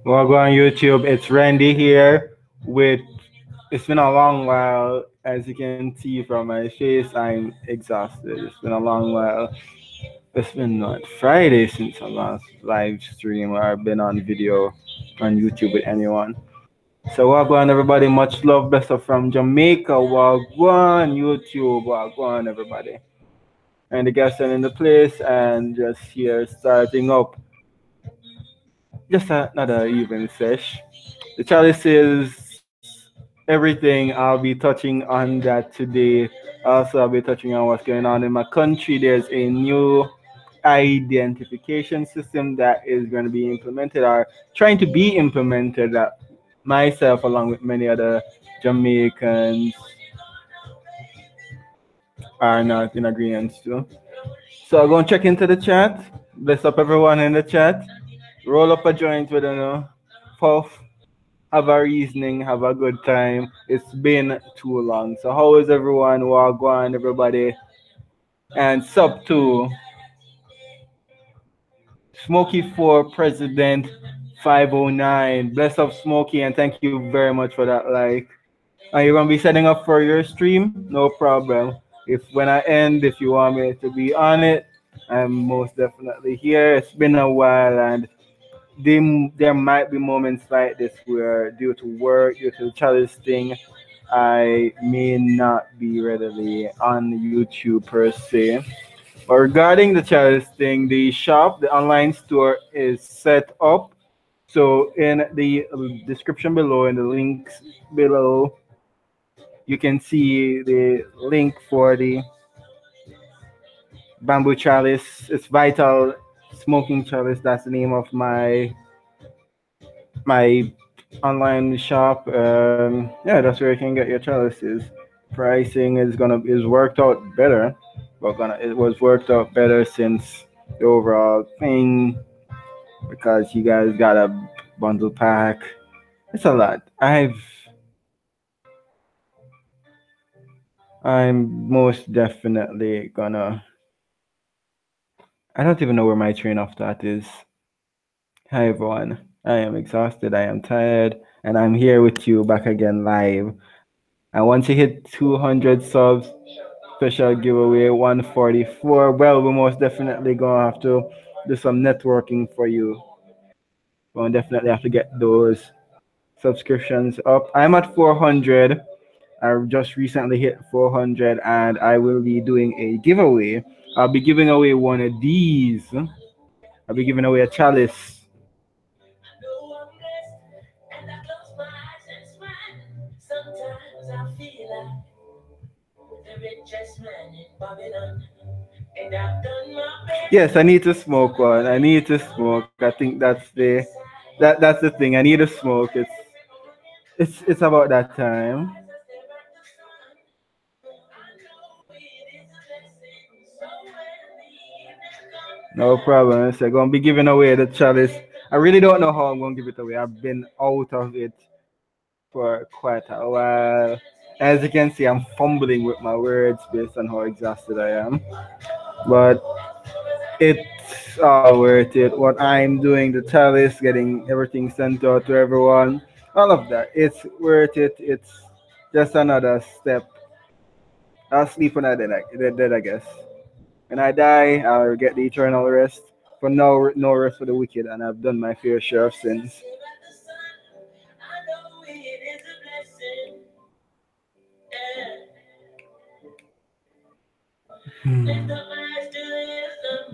Well, go on YouTube. It's Randy here with. It's been a long while. As you can see from my face, I'm exhausted. It's been a long while. It's been what, Friday since I last live stream or I've been on video on YouTube with anyone. So wagwan everybody, much love, best of from Jamaica. Wagwan YouTube, wagwan everybody. And the guests are in the place and just here starting up. Just another evening sesh. The Chalice is everything. I'll be touching on that today. Also, I'll be touching on what's going on in my country. There's a new identification system that is going to be implemented or trying to be implemented that myself, along with many other Jamaicans, are not in agreement to. So I'll go and check into the chat. Bless up everyone in the chat. Roll up a joint with puff, have a reasoning, have a good time. It's been too long. So how is everyone? Wagwan, everybody. And sub to Smokey for President 509. Bless up Smokey and thank you very much for that like. Are you gonna be setting up for your stream? No problem. If when I end, if you want me to be on it, I'm most definitely here. It's been a while and there might be moments like this where due to work, due to the chalice thing, I may not be readily on YouTube per se. But regarding the chalice thing, the shop, the online store is set up. So in the description below, in the links below, you can see the link for the bamboo chalice. It's Vital Smoking Chalice. That's the name of my online shop. Yeah, that's where you can get your chalices. Pricing is worked out better. It was worked out better since the overall thing because you guys got a bundle pack. It's a lot. I'm most definitely gonna. I don't even know where my train of thought is. Hi everyone. I am exhausted. I am tired, and I'm here with you back again live. And once you hit 200 subs, special giveaway 144. Well, we're most definitely gonna have to do some networking for you. We'll definitely have to get those subscriptions up. I'm at 400. I just recently hit 400, and I will be doing a giveaway. I'll be giving away one of these. I'll be giving away a chalice. Yes, I need to smoke one. I need to smoke. I think that's the thing. I need to smoke. It's about that time. No problem. So I'm gonna be giving away the chalice. I really don't know how I'm gonna give it away. I've been out of it for quite a while. As you can see, I'm fumbling with my words based on how exhausted I am. But it's all worth it. What I'm doing, the chalice, getting everything sent out to everyone, all of that. It's worth it. It's just another step. I'll sleep when I dead, I guess. When I die, I'll get the eternal rest. For now, no rest for the wicked, and I've done my fair share of sins. Hmm.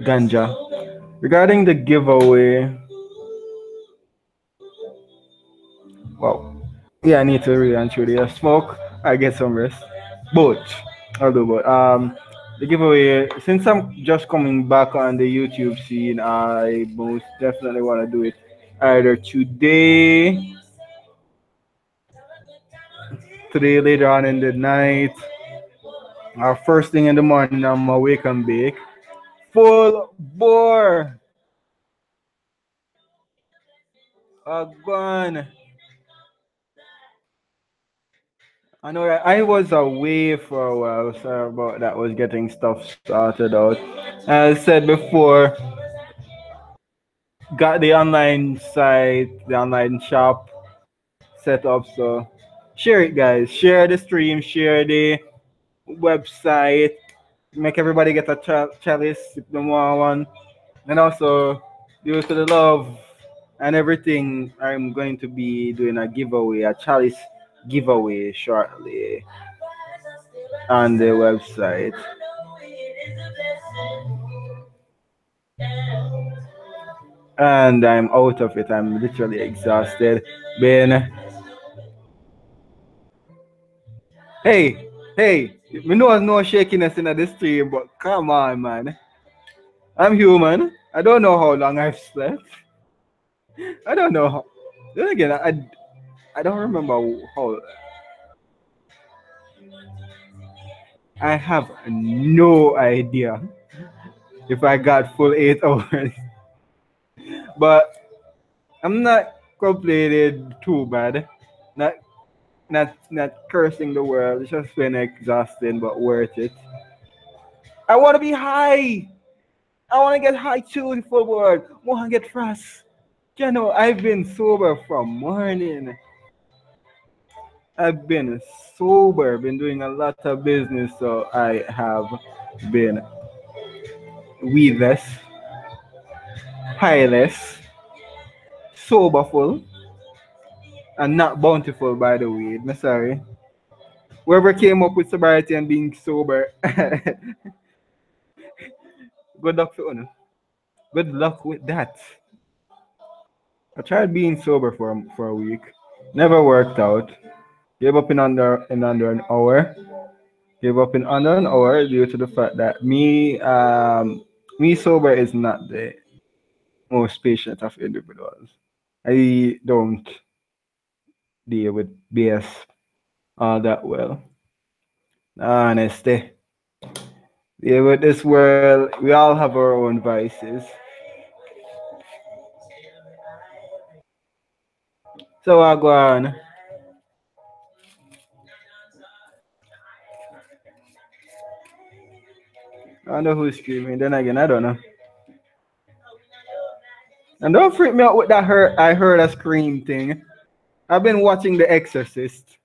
Ganja. Regarding the giveaway, wow. Yeah, I need to really and truly smoke. I get some rest. Both. I'll do both. The giveaway. Since I'm just coming back on the YouTube scene, I most definitely want to do it either today later on in the night, or first thing in the morning. I'm awake and bake. Full bore. Gone. I know that I was away for a while. Sorry about that. Was getting stuff started out. As I said before, got the online site, the online shop set up. So share it, guys. Share the stream. Share the website. Make everybody get a chalice if they want one. And also, due to the love and everything, I'm going to be doing a giveaway, a chalice giveaway shortly on the website. And I'm out of it. I'm literally exhausted. Been, hey, hey, me know there's no shakiness in the stream, but come on, man. I'm human. I don't know how long I've slept. I don't know how. Then again, I don't remember how. I have no idea if I got full 8 hours, but I'm not complaining too bad. Not not cursing the world. It's just been exhausting, but worth it. I want to be high. I want to get high too for world. Want to get fast. You know, I've been sober from morning. I've been sober, been doing a lot of business, so I have been weedless, highless, soberful, and not bountiful by the weed. I'm sorry. Whoever came up with sobriety and being sober, good luck to you. Good luck with that. I tried being sober for a week. Never worked out. Gave up in under an hour. Gave up in under an hour due to the fact that me sober is not the most patient of individuals. I don't deal with BS all that well. Honesty. Yeah, with this world, we all have our own vices. So I go on. I don't know who's screaming. Then again, I don't know. And don't freak me out with that hurt. I heard a scream thing. I've been watching The Exorcist.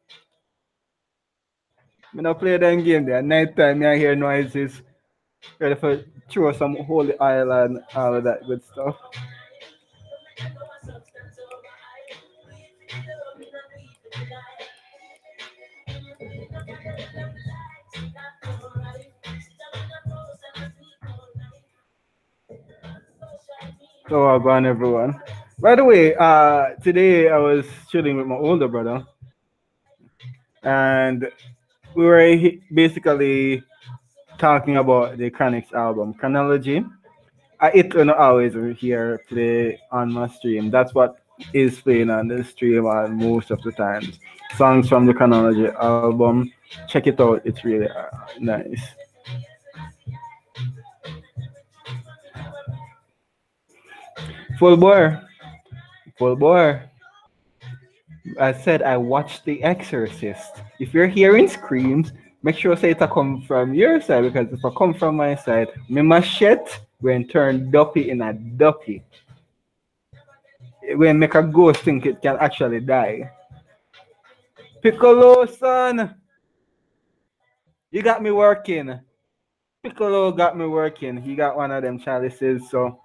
When I play them game there, night time I hear noises. Ready for throw some holy oil and all of that good stuff. So I go on everyone. By the way, today I was chilling with my older brother, and we were basically talking about the Chronix album chronology. It will not always here play on my stream. That's what is playing on the stream most of the times. Songs from the chronology album. Check it out. It's really nice. Full bore. Full bore. I said I watched The Exorcist. If you're hearing screams, make sure say it come from your side because if I come from my side, my machete when turn duppy in a duppy. When make a ghost think it can actually die. Piccolo son, you got me working. Piccolo got me working. He got one of them chalices, so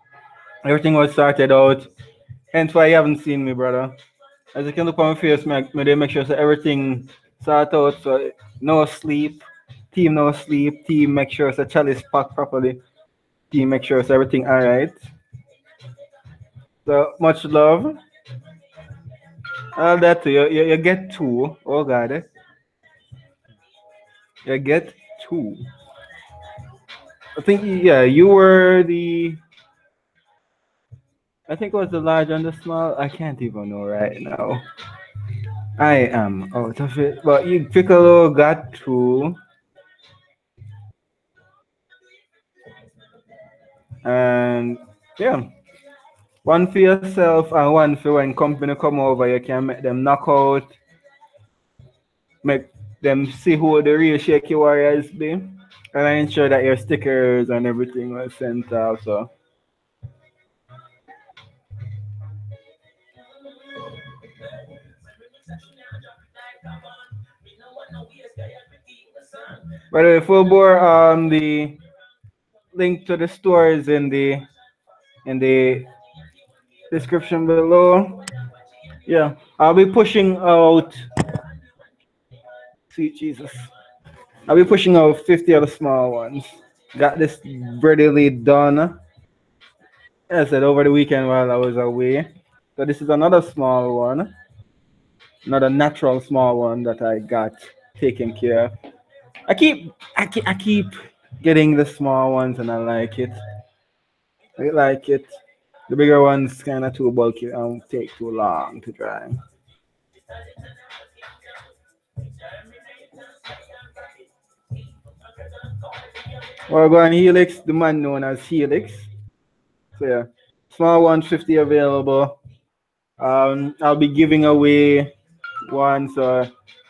everything was sorted out. Hence why you haven't seen me, brother. As you can look on my face, they make sure so everything sort out. So no sleep. Team no sleep. Team make sure so chalice packed properly. Team make sure so everything alright. So much love. All that too. You get two. Oh god. You get two. I think yeah, you were the I think it was the large and the small. I can't even know right now. I am out of it. But you Piccolo got two. And yeah, one for yourself and one for when company come over, you can make them knock out, make them see who the real Shaky Warriors be. And I ensure that your stickers and everything was sent out. So, by the way, full bore the link to the stores in the description below. Yeah, I'll be pushing out. Sweet Jesus, I'll be pushing out 50 of the small ones. Got this readily done. I said over the weekend while I was away. So this is another small one, another natural small one that I got taken care of. I keep getting the small ones and I like it. I like it. The bigger ones kind of too bulky and take too long to dry. We're going Helix, the man known as Helix. So yeah, small 150 available. I'll be giving away one. So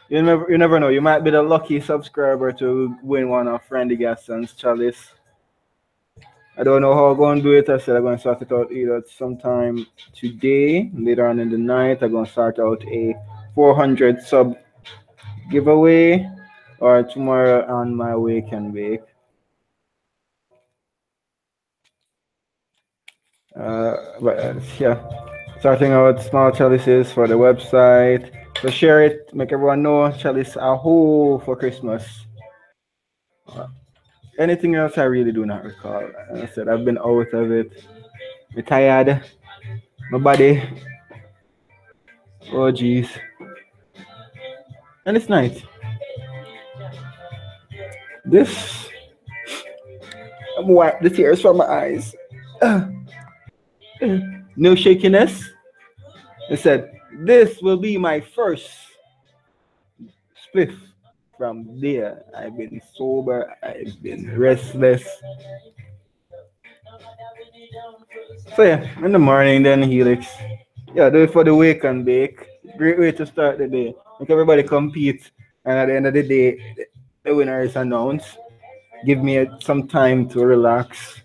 you never know. You might be the lucky subscriber to win one of Randy Gaston's Chalice. I don't know how I'm going to do it. I said I'm going to start it out either sometime today, later on in the night. I'm going to start out a 400 sub giveaway, or tomorrow on my wake and bake. But yeah, starting out small chalices for the website. So share it, make everyone know chalice a whole for Christmas. Anything else I really do not recall. As I said I've been out of it. I'm tired. My body. Oh jeez. And it's night. This I'm wipe the tears from my eyes. No shakiness. I said, this will be my first spliff. From there, I've been sober, I've been restless. So yeah, in the morning then Helix. Yeah, do it for the wake and bake. Great way to start the day. Make everybody compete, and at the end of the day, the winner is announced. Give me some time to relax.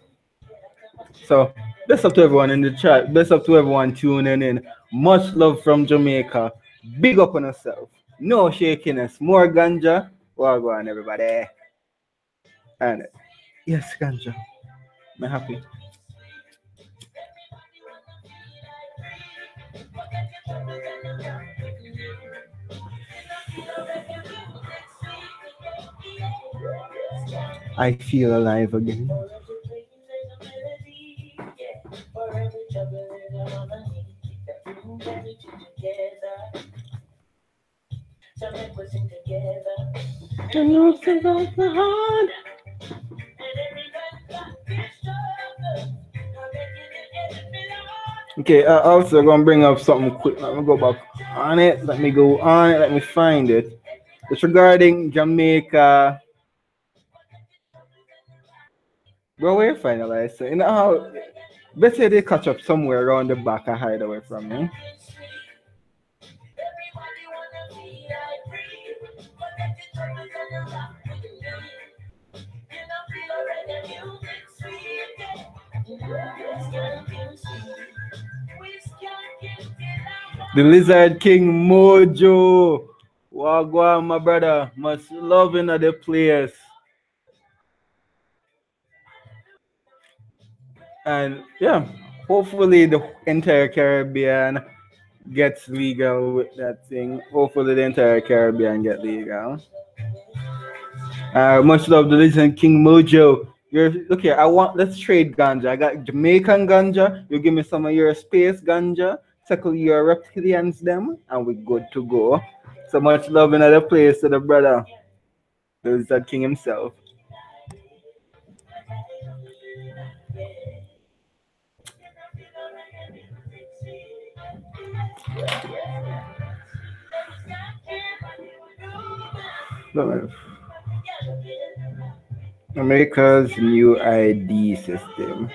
So best up to everyone in the chat. Best up to everyone tuning in. Much love from Jamaica. Big up on yourself. No shakiness. More ganja. Well, go on, everybody. And yes, ganja. I'm happy. I feel alive again. Okay, also gonna bring up something quick. Let me go back on it. Let me go on it. Let me find it. It's regarding Jamaica. Bro, where you finalize? So, you know how let's say they catch up somewhere around the back and hide away from me. The Lizard King Mojo. Wagwan, my brother. Much loving of the players. And yeah, hopefully the entire Caribbean gets legal with that thing. Hopefully the entire Caribbean get legal. Much love the legend King Mojo. You're look here. I want let's trade ganja. I got Jamaican ganja. You give me some of your space ganja. Tackle your reptilians them, and we good to go. So much love in other place to the brother, the lizard king himself. America's new ID system.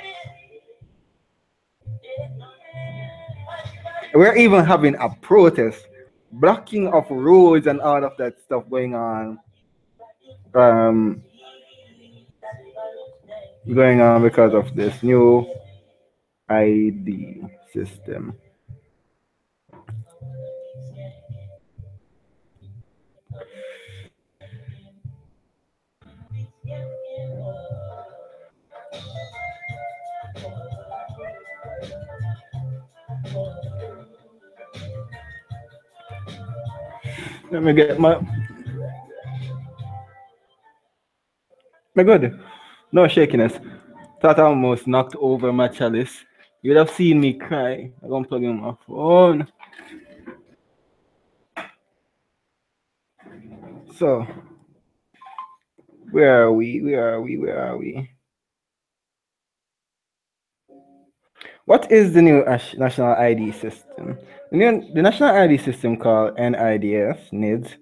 We're even having a protest, blocking of roads and all of that stuff going on. Um, Going on because of this new ID system. Let me get my good. No shakiness. Thought I almost knocked over my chalice. You'd have seen me cry. I'm gonna plug in my phone. So, where are we? Where are we? Where are we? What is the new national ID system? The national ID system called NIDS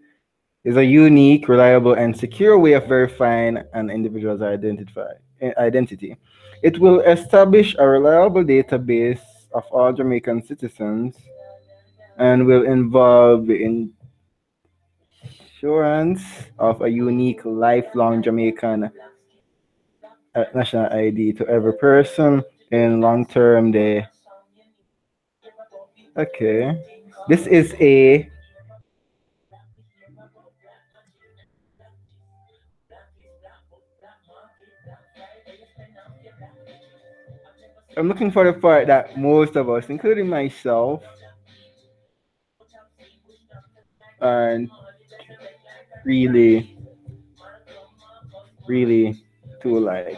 is a unique, reliable, and secure way of verifying an individual's identity. It will establish a reliable database of all Jamaican citizens and will involve the insurance of a unique, lifelong Jamaican national ID to every person in long term. Okay. This is a I'm looking for the part that most of us, including myself, aren't really, really too like.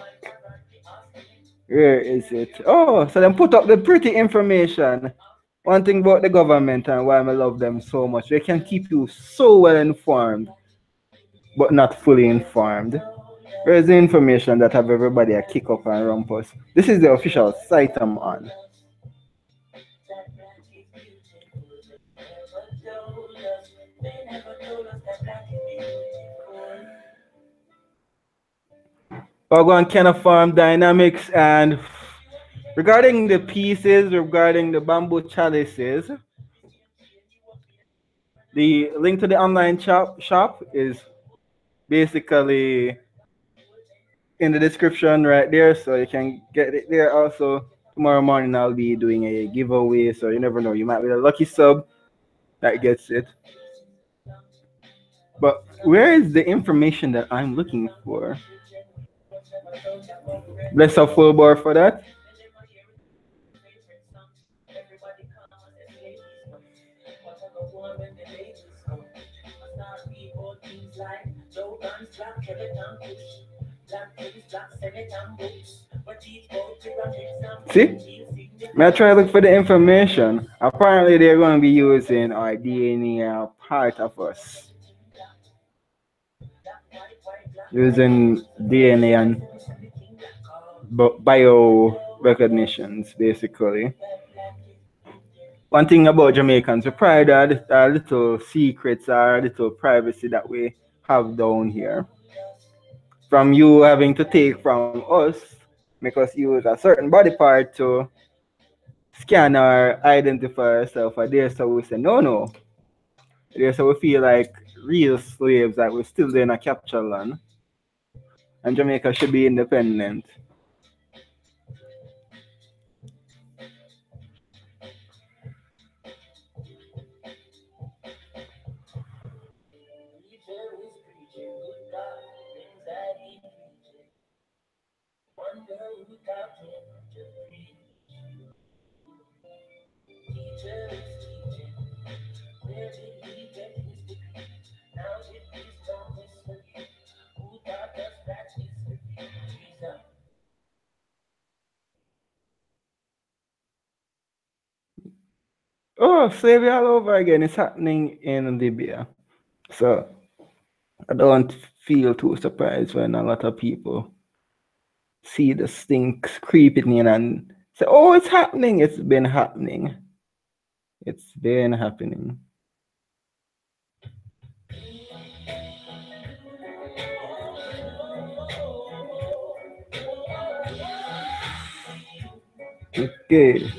Where is it? Oh, so then put up the pretty information. One thing about the government and why I love them so much, they can keep you so well informed, but not fully informed. Where's the information that have everybody a kick up and rumpus? This is the official site I'm on. We're going to farm dynamics and regarding the pieces, regarding the bamboo chalices, the link to the online shop is basically in the description right there, so you can get it there. Also, tomorrow morning I'll be doing a giveaway, so you never know. You might be the lucky sub that gets it. But where is the information that I'm looking for? Bless a full bar for that. See? May I try to look for the information? Apparently, they're going to be using our DNA part of us, using DNA and bio recognitions, basically. One thing about Jamaicans, we pride our little secrets, our little privacy that we have down here. From you having to take from us, make us use a certain body part to scan or identify ourselves. Or there, so we say, no, no. There, so we feel like real slaves, that we're still in a capture land. And Jamaica should be independent. Oh, slavery all over again. It's happening in Libya. So I don't feel too surprised when a lot of people see the stinks creeping in and say, oh, it's happening. It's been happening. It's been happening. Okay.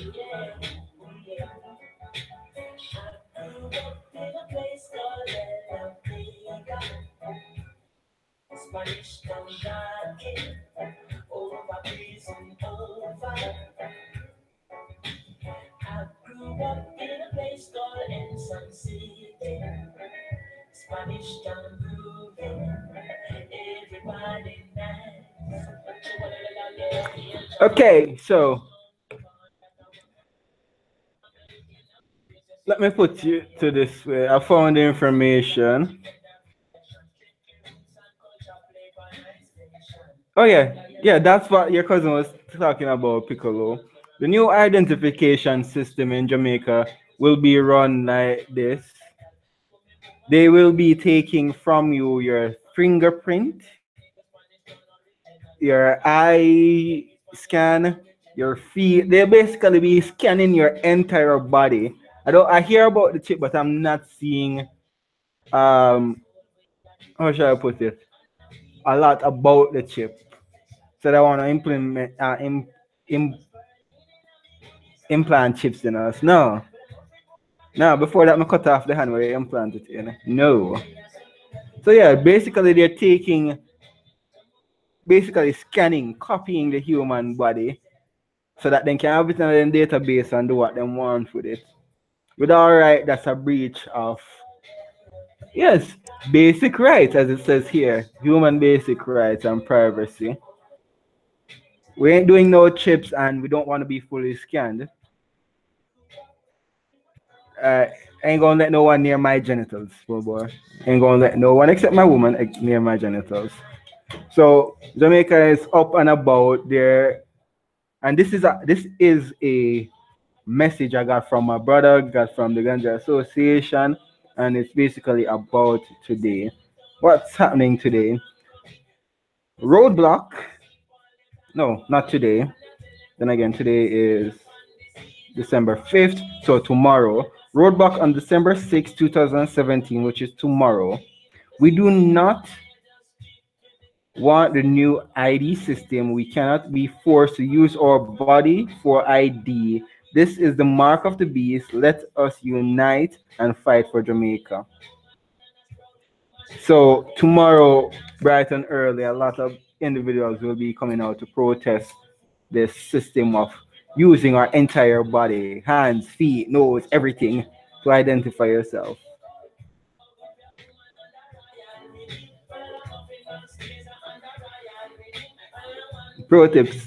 Okay, so let me put you to this way. I found the information. Oh yeah, that's what your cousin was talking about, Piccolo. The new identification system in Jamaica will be run like this. They will be taking from you your fingerprint, your eye scan, your feet. They basically be scanning your entire body. I hear about the chip, but I'm not seeing how should I put it? A lot about the chip. So they want to im, implant chips in us. No. No, before that, I cut off the hand where you implant it in. No. So yeah, basically they're taking, basically scanning, copying the human body so that they can have it in a database and do what they want with it. With all right, that's a breach of, yes, basic rights, as it says here, human basic rights and privacy. We ain't doing no chips and we don't want to be fully scanned. uh, ain't gonna let no one near my genitals, poor boy. Ain't gonna let no one except my woman near my genitals. So Jamaica is up and about there, and this is a message I got from my brother, got from the Ganja Association, and it's basically about today. What's happening today? Roadblock. No, not today. Then again, today is December 5th, so tomorrow. Roadblock on December 6th, 2017, which is tomorrow. We do not want the new ID system. We cannot be forced to use our body for ID. This is the mark of the beast. Let us unite and fight for Jamaica. So tomorrow, bright and early, a lot of individuals will be coming out to protest this system of using our entire body, hands, feet, nose, everything to identify yourself. Pro tips: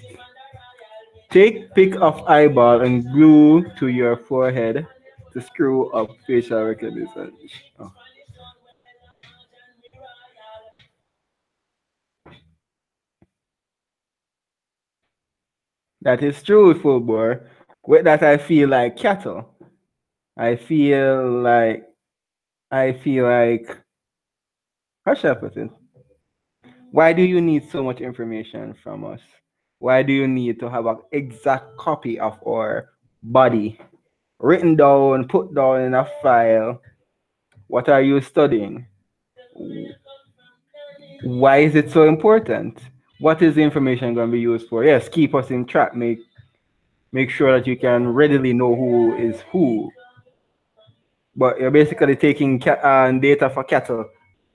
take pick of eyeball and glue to your forehead to screw up facial recognition. Oh, that is true, full bore. With that, I feel like cattle. I feel like I feel like how should I put it? Why do you need so much information from us? Why do you need to have an exact copy of our body written down, put down in a file? What are you studying? Why is it so important? What is the information going to be used for? Yes, keep us in track. Make sure that you can readily know who is who. But you're basically taking data for cattle.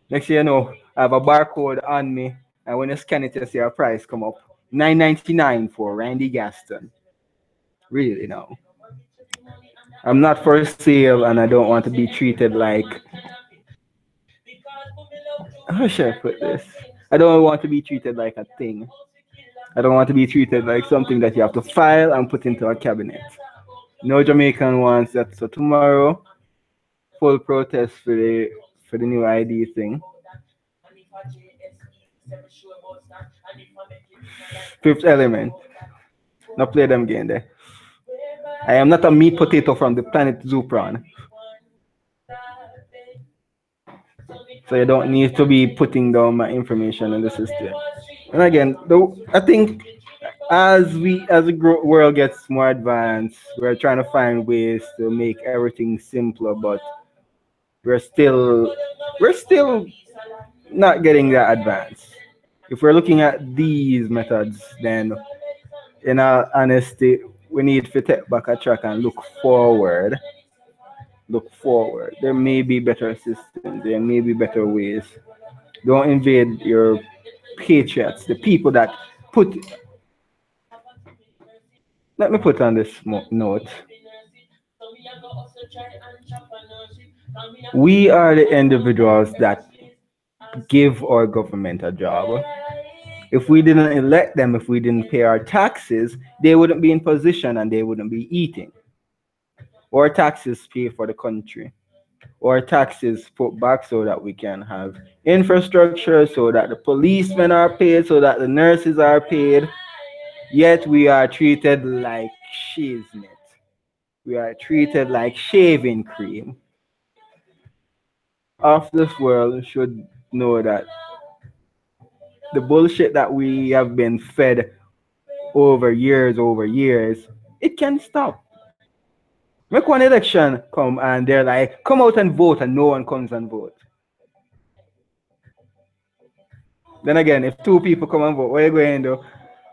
Next thing you know, I have a barcode on me, and when you scan it, you see a price come up. 9.99 for Randy Gaston. Really now. I'm not for sale and I don't want to be treated like, how should I put this? I don't want to be treated like a thing. I don't want to be treated like something that you have to file and put into a cabinet. No Jamaican wants that. So tomorrow, full protest for the new ID thing. Fifth element. Now play them game there. I am not a meat potato from the planet Zupron. So you don't need to be putting down my information in the system. And again, though I think as the world gets more advanced, we're trying to find ways to make everything simpler, but we're still we're still not getting that advanced. If we're looking at these methods, then in all honesty, we need to take back a track and look forward. Look forward. There may be better systems. There may be better ways. Don't invade your patriots, the people that put. Let me put on this note. We are the individuals that give our government a job. If we didn't elect them, if we didn't pay our taxes, they wouldn't be in position and they wouldn't be eating. Our taxes pay for the country. Our taxes put back so that we can have infrastructure, so that the policemen are paid, so that the nurses are paid. Yet we are treated like shiznit. We are treated like shaving cream. People of this world should know that the bullshit that we have been fed over years, it can stop. Make one election come and they're like, come out and vote, and no one comes and vote. Then again, if two people come and vote, what are you going to do?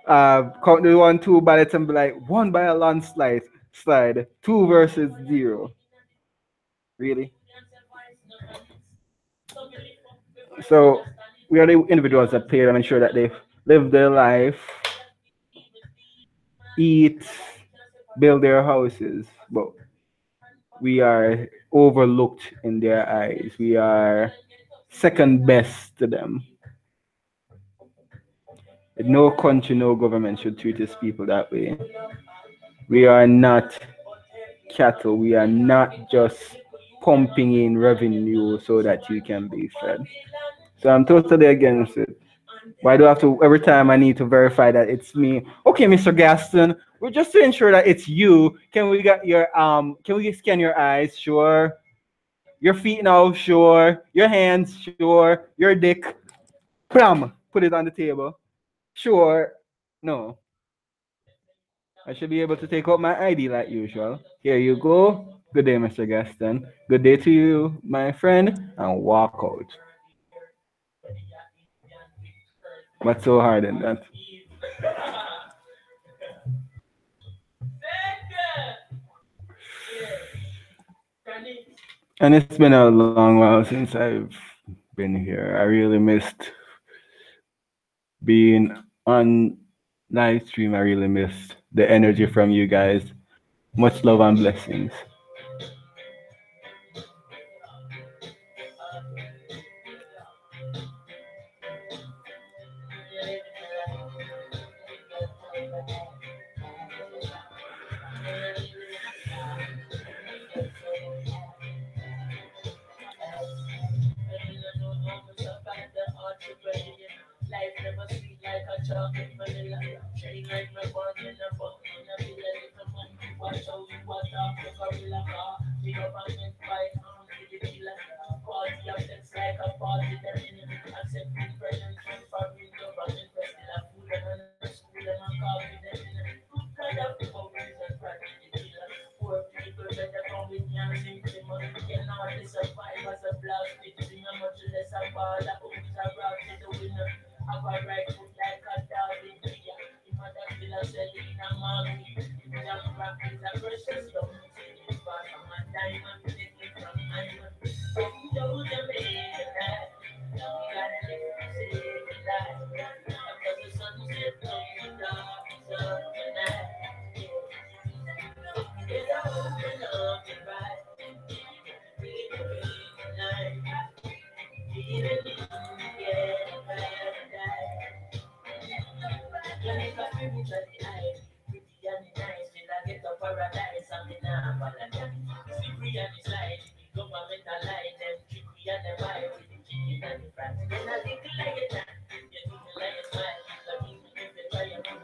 Count the one, two ballots and be like, one by a landslide, two versus zero. Really? So we are the individuals that pay and ensure that they live their life, eat, build their houses, but we are overlooked in their eyes. We are second best to them. No country, no government should treat its people that way. We are not cattle. We are not just pumping in revenue so that you can be fed. So I'm totally against it. Why do I have to every time I need to verify that it's me? Okay, Mr. Gaston, we're just to ensure that it's you. Can we get your can we scan your eyes? Sure. Your feet now, sure. Your hands, sure. Your dick. Bam! Put it on the table. Sure. No. I should be able to take out my ID like usual. Here you go. Good day, Mr. Gaston. Good day to you, my friend, and walk out. What's so hard in that? And it's been a long while since I've been here. I really missed being on live stream. I really missed the energy from you guys. Much love and blessings.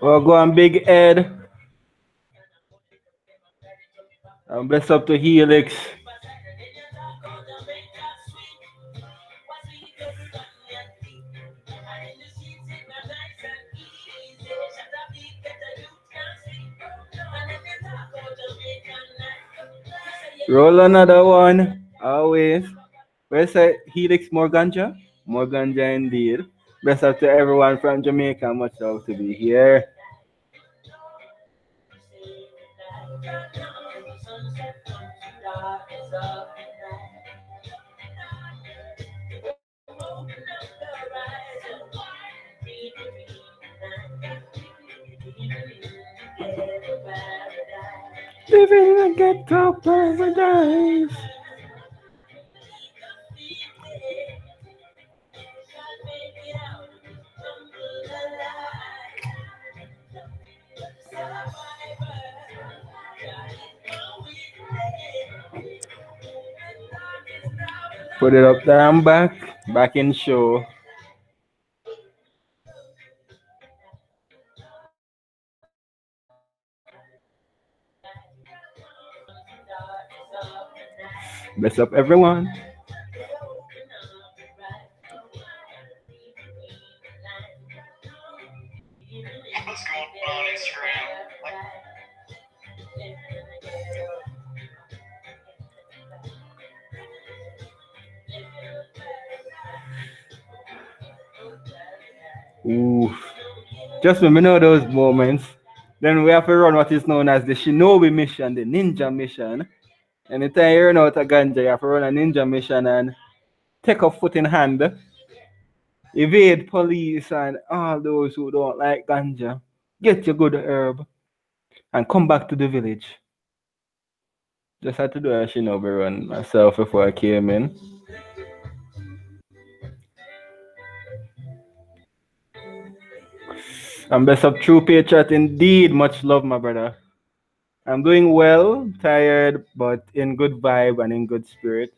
Well, go on, Big Ed. Bless up to Helix. Roll another one. Always. Where's that Helix more ganja? More ganja indeed. Bless up to everyone from Jamaica. Much love to be here. Living in a ghetto paradise. Put it up there and back. Back in show. Bless up everyone. What's going on Instagram? Like, Ooh. Just when we know those moments, then we have to run what is known as the Shinobi mission, the ninja mission. Anytime you run out of ganja, you have to run a ninja mission and take a foot in hand, evade police and all those who don't like ganja. Get your good herb and come back to the village. Just had to do a shinobi run myself before I came in. I'm best of true patriot indeed. Much love, my brother. I'm doing well, tired, but in good vibe and in good spirit.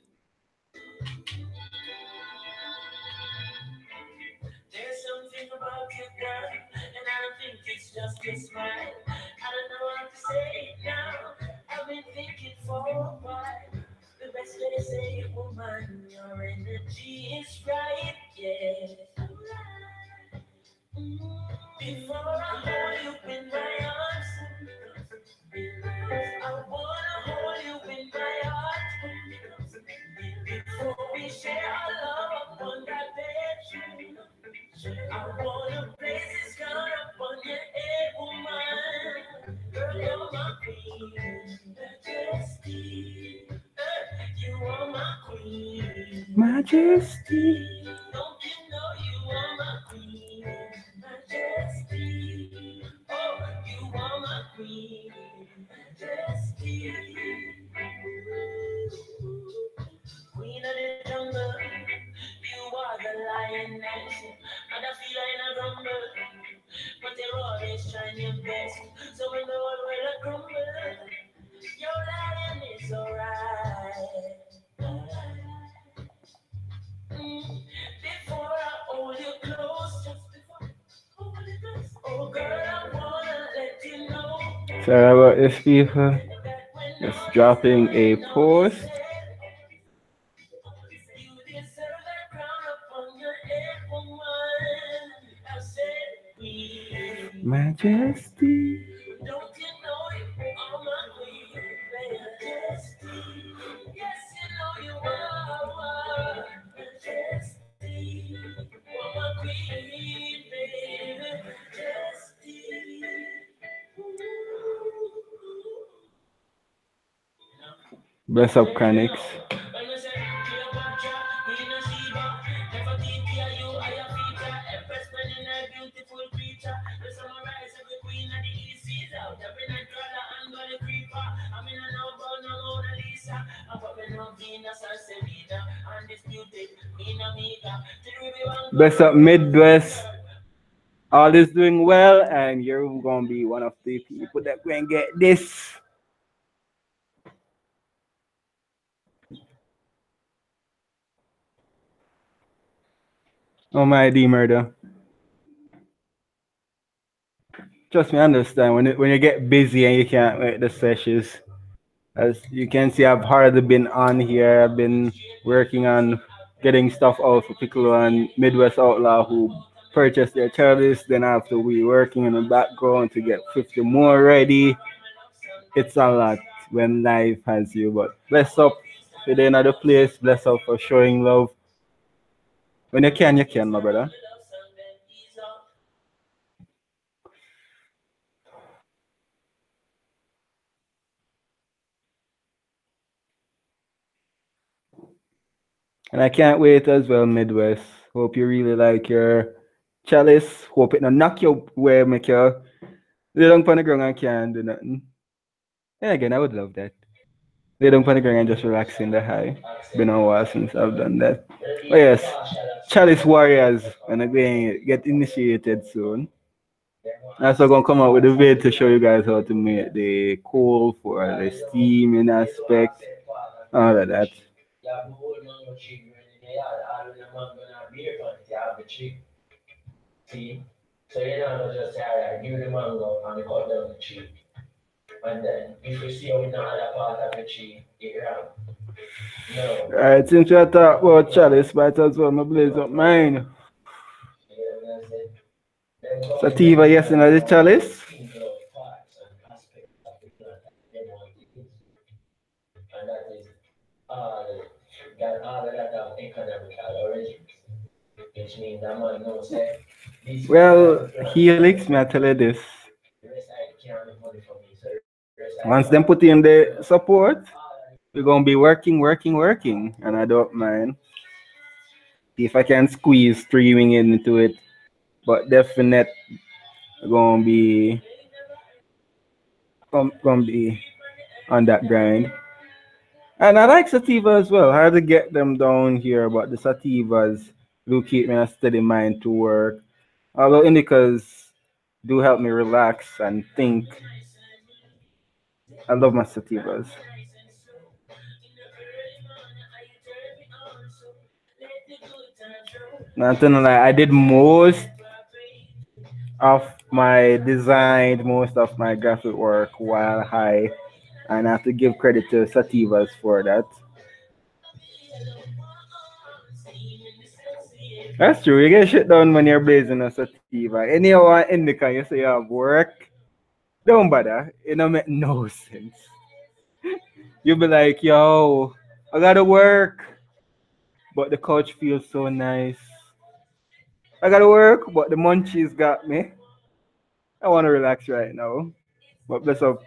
Majesty. Sorry about this, people. Just dropping a post. Majesty. Bless up, Chronics. Bless up, Midwest. All is doing well, and you're gonna be one of the people that can get this. Oh my D murder. Trust me, I understand when you get busy and you can't make the sessions. As you can see, I've hardly been on here. I've been working on getting stuff out for people on Midwest Outlaw who purchased their Chalice. Then I have to be working in the background to get 50 more ready. It's a lot when life has you. But bless up for the another place. Bless up for showing love. When you can, my brother. And I can't wait as well, Midwest. Hope you really like your Chalice. Hope it not knock you where make you lay down on the ground and can't do nothing. Yeah, again, I would love that. Lay down on the ground and just relax in the high. Been a while since I've done that. But yes, Chalice Warriors, and again, get initiated soon. I'm also gonna come out with a vid to show you guys how to make the coal for the steaming aspect, all of that. Alright, since we are talking about Chalice, might as well my blaze up mine. Sativa, yes, in the Chalice. Well, Helix, may I tell you this. Once them put in the support, we're gonna be working, working, working. And I don't mind if I can squeeze streaming into it. But definite gonna be gonna be on that grind. And I like sativa as well. Hard to get them down here, but the sativas do keep me in a steady mind to work. Although indicas do help me relax and think. I love my sativas. Not gonna lie, I did most of my design, most of my graphic work while high, and I have to give credit to sativas for that. That's true. You get shit done when you're blazing a sativa. Anyhow, an indica, you say you have work. Don't bother. It don't make no sense. You'll be like, yo, I gotta work, but the couch feels so nice. I gotta work, but the munchies got me. I wanna relax right now. But bless up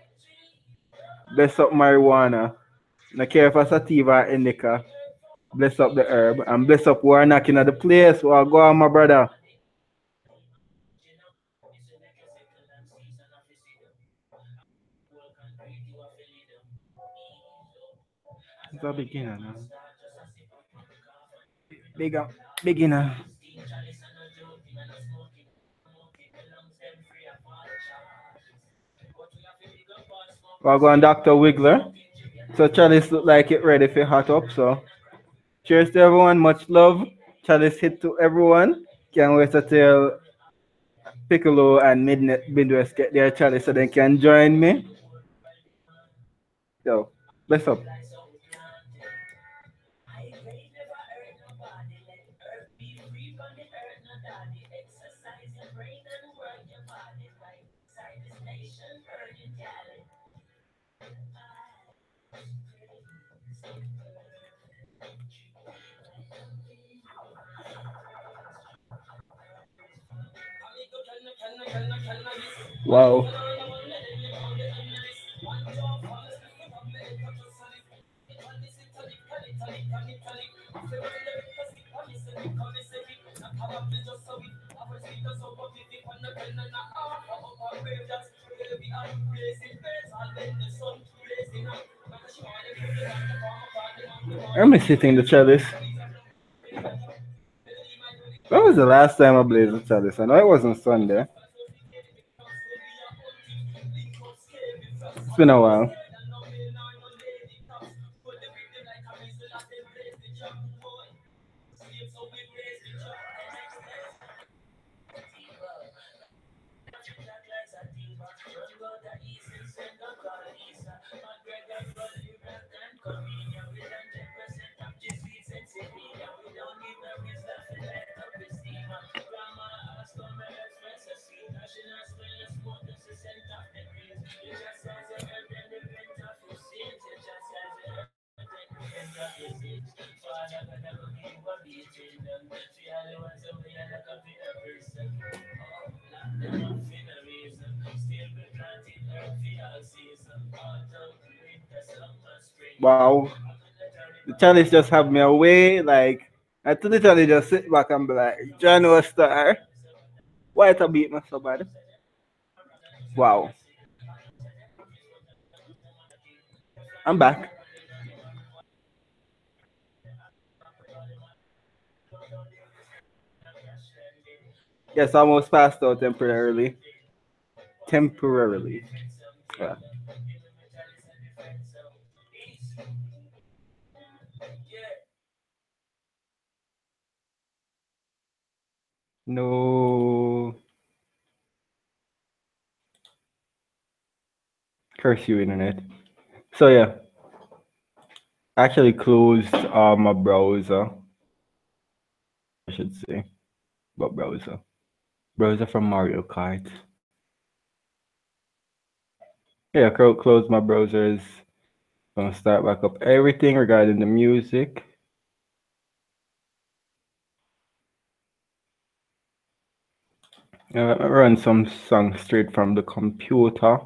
marijuana. No care if a sativa or indica. Bless up the herb and bless up who are knocking at the place. Well, go on, my brother. It's a beginner now. Big up, beginner. Well, go on, Dr. Wiggler. So Chalice look like it ready for hot up. So cheers to everyone. Much love. Chalice hit to everyone. Can't wait until Piccolo and Midwest get their Chalice so they can join me. So bless up. Wow. I'm sitting the Chalice. When was the last time I blazed the Chalice? I know it wasn't Sunday. It's been a while. Wow. The Chalice just have me away. Like, I literally just sit back and be like, John was star. Why it a beat me so bad? Wow. I'm back. Yes, almost passed out temporarily. Temporarily. Yeah. No curse you, internet. So yeah, actually closed my browser. I should say, but browser from Mario Kart. Yeah, close my browsers. Gonna start back up everything regarding the music. Run some songs straight from the computer.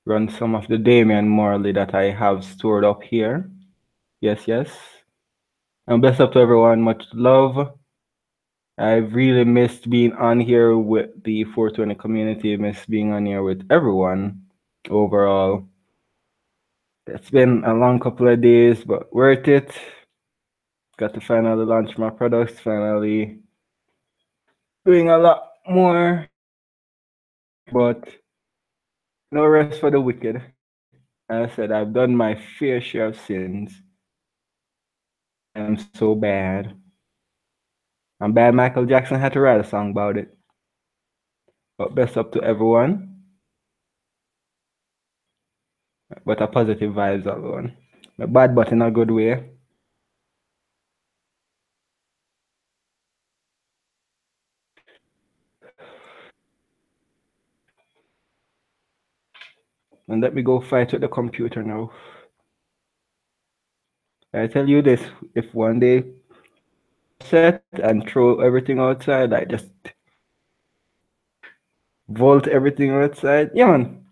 Run some of the Damian Marley that I have stored up here. Yes, yes. And best up to everyone. Much love. I've really missed being on here with the 420 community. Missed being on here with everyone overall. It's been a long couple of days, but worth it. Got to finally launch my products. Finally doing a lot more, but no rest for the wicked. As I said, I've done my fair share of sins. I am so bad. I'm bad. Michael Jackson had to write a song about it. But best up to everyone. But a positive vibes, everyone. My bad, but in a good way. And let me go fight with the computer now. I tell you this: if one day set and throw everything outside, I just vault everything outside. Yeah, man,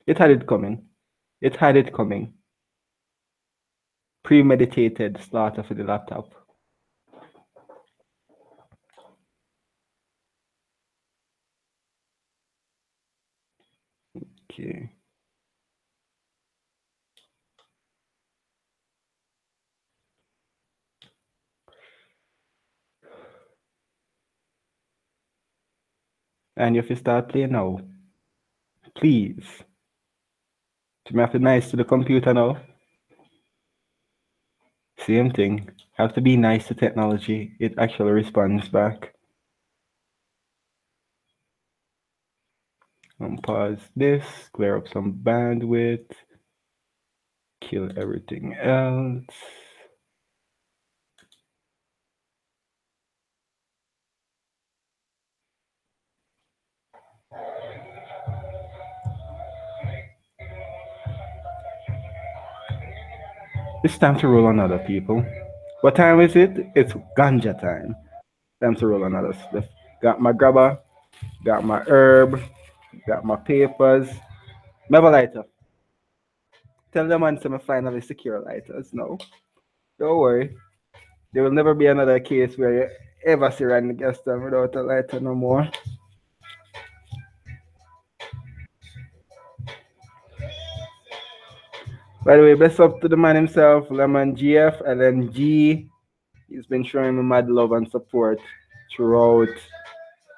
it had it coming. It had it coming. Premeditated slaughter for the laptop. Okay. And if you start playing now, please. To me, have to be nice to the computer now. Same thing. Have to be nice to technology. It actually responds back. Pause this, clear up some bandwidth, kill everything else. It's time to roll another, people. What time is it? It's ganja time. Time to roll another spliff. Got my grabber, got my herb, got my papers. Never lighter. Tell them until I finally secure lighters. No, don't worry. There will never be another case where you ever see Randy Gaston without a lighter no more. By the way, best up to the man himself, Lemon GF, LMG. He's been showing me mad love and support throughout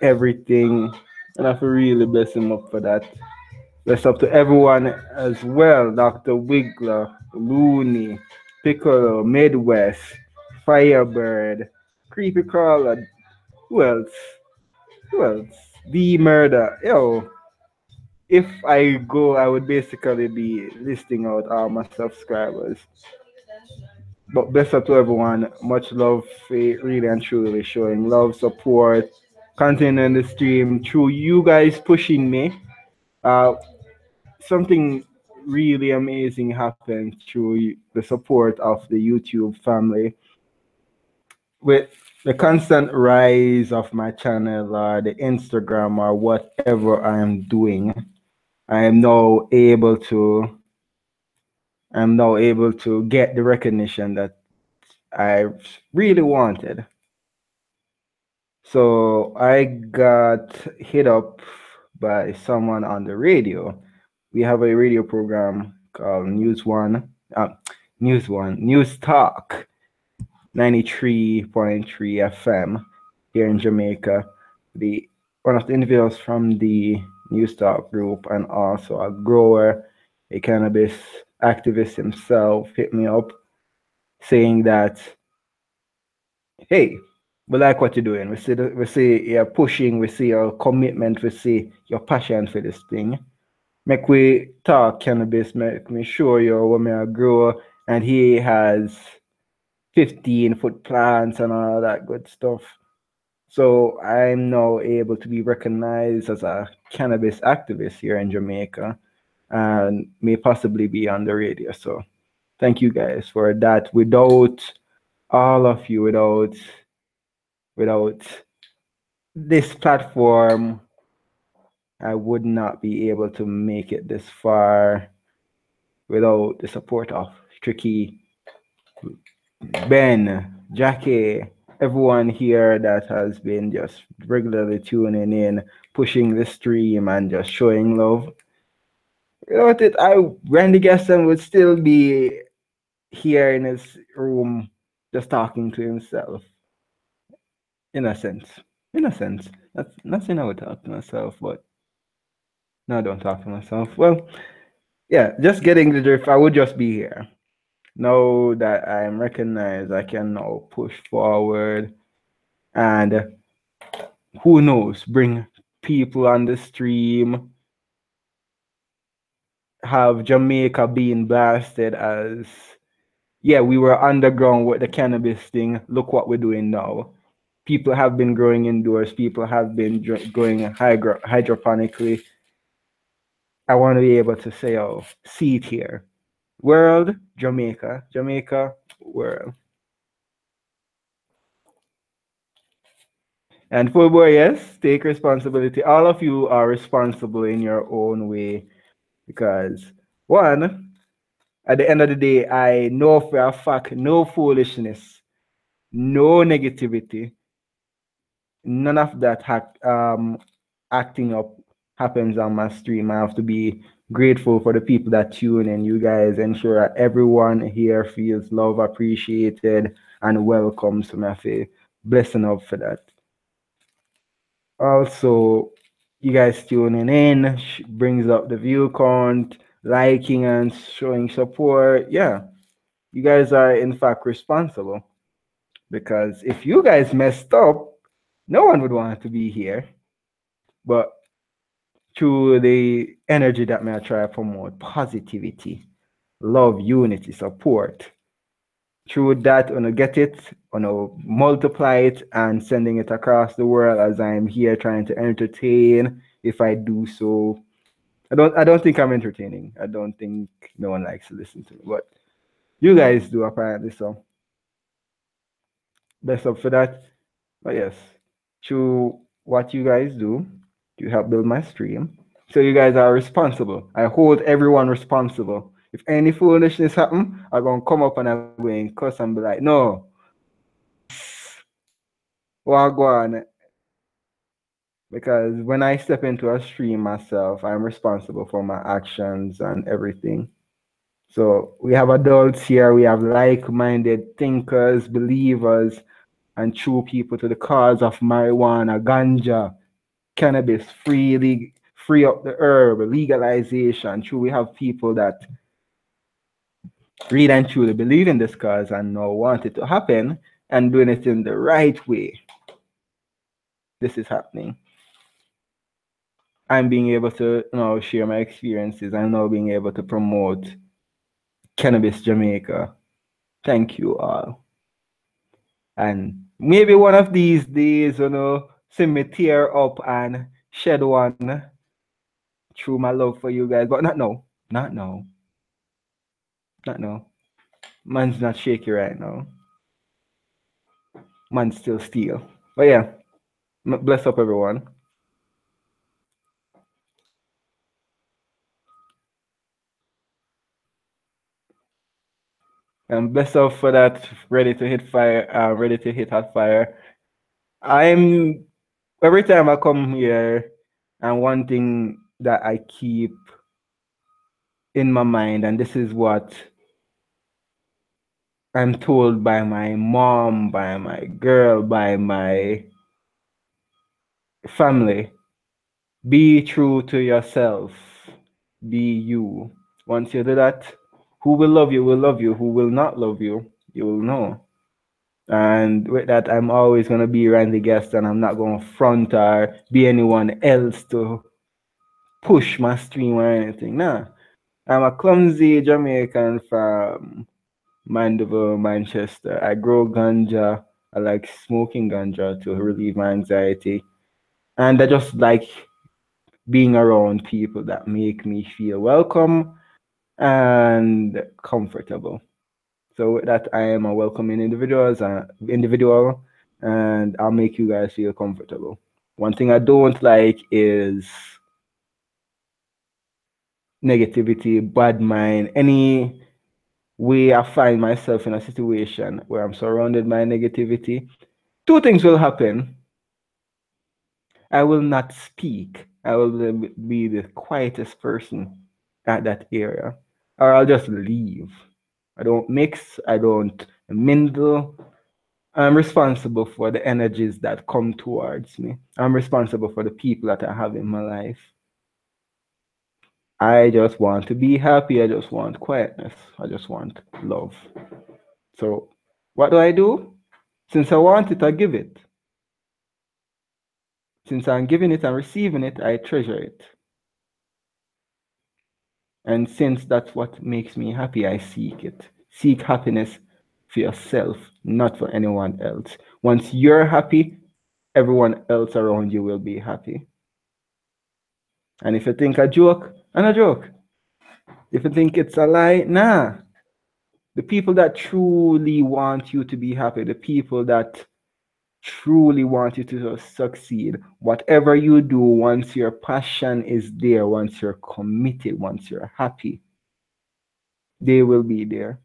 everything. And I feel really bless him up for that. Bless up to everyone as well. Dr. Wiggler, Looney, Piccolo, Midwest, Firebird, Creepy Crawler. Who else? Who else? The Murder. Yo, if I go, I would basically be listing out all my subscribers. But best up to everyone. Much love, really and truly showing love, support, continuing the stream through you guys pushing me. Uh, Something really amazing happened through the support of the YouTube family with the constant rise of my channel or the Instagram or whatever I am doing. I am now able to I'm now able to get the recognition that I really wanted. So I got hit up by someone on the radio. We have a radio program called News Talk 93.3 FM here in Jamaica. The One of the individuals from the News Talk group and also a grower, a cannabis activist himself, hit me up saying that, hey, we like what you're doing. We see you're pushing, we see your commitment, we see your passion for this thing. Make we talk cannabis, make me show you what me a grow, and he has 15-foot plants and all that good stuff. So I'm now able to be recognized as a cannabis activist here in Jamaica and may possibly be on the radio. So thank you guys for that. Without all of you, without this platform, I would not be able to make it this far without the support of Tricky, Ben, Jackie, everyone here that has been just regularly tuning in, pushing the stream, and just showing love. Without it, Randy Gaston would still be here in his room, just talking to himself. In a sense, in a sense, that's not saying I would talk to myself, but no, I don't talk to myself. Well, yeah, just getting the drift. I would just be here. Now that I'm recognized, I can now push forward and who knows, bring people on the stream, have Jamaica being blasted as, yeah, we were underground with the cannabis thing. Look what we're doing now. People have been growing indoors, people have been growing hydroponically. I want to be able to say, oh, see it here. World, Jamaica, Jamaica, world. And full boy, yes, take responsibility. All of you are responsible in your own way because one, at the end of the day, I know for a fact no foolishness, no negativity, none of that acting up happens on my stream. I have to be grateful for the people that tune in. You guys ensure that everyone here feels love, appreciated, and welcome. So I feel blessing up for that. Also, you guys tuning in brings up the view count, liking and showing support. Yeah, you guys are in fact responsible because if you guys messed up, no one would want to be here. But through the energy that may I try to promote, positivity, love, unity, support. Through that, I'm gonna get it, I'm gonna multiply it and sending it across the world as I'm here trying to entertain. If I do so, I don't think I'm entertaining. I don't think no one likes to listen to me, but you guys do apparently. So best up for that. But yes, through what you guys do, you help build my stream. So you guys are responsible. I hold everyone responsible. If any foolishness happen, I'm gonna come up and I'm going cuss and be like, no, wagwan. Because when I step into a stream myself, I'm responsible for my actions and everything. So we have adults here, we have like-minded thinkers, believers, and true people to the cause of marijuana, ganja, cannabis, free up the herb, legalization. True, we have people that really and truly believe in this cause and now want it to happen and doing it in the right way. This is happening. I'm being able to share my experiences. I'm now being able to promote Cannabis Jamaica. Thank you all. And maybe one of these days, see me tear up and shed one through my love for you guys. But not now. Not now. Not now. Man's not shaky right now. Man's still steel. But yeah, bless up everyone. And bless up for that. Ready to hit fire. Ready to hit hot fire. I'm every time I come here, and one thing that I keep in my mind, and this is what I'm told by my mom, by my girl, by my family. Be true to yourself. Be you. Once you do that, who will love you will love you. Who will not love you, you will know. And with that, I'm always going to be Randy Guest, and I'm not going to front or be anyone else to push my stream or anything. Nah, I'm a clumsy Jamaican from Mandeville, Manchester. I grow ganja. I like smoking ganja to relieve my anxiety. And I just like being around people that make me feel welcome and comfortable. So with that, I am a welcoming individual, and I'll make you guys feel comfortable. One thing I don't like is negativity, bad mind, any way I find myself in a situation where I'm surrounded by negativity. Two things will happen. I will not speak. I will be the quietest person at that area, or I'll just leave. I don't mix, I don't mingle. I'm responsible for the energies that come towards me. I'm responsible for the people that I have in my life. I just want to be happy. I just want quietness. I just want love. So, what do I do? Since I want it, I give it. Since I'm giving it and receiving it, I treasure it. And since that's what makes me happy, I seek it. Seek happiness for yourself, not for anyone else. Once you're happy, everyone else around you will be happy. And if you think a joke, and a joke. If you think it's a lie, nah. The people that truly want you to be happy, the people that truly want you to succeed, whatever you do, once your passion is there, once you're committed, once you're happy, they will be there.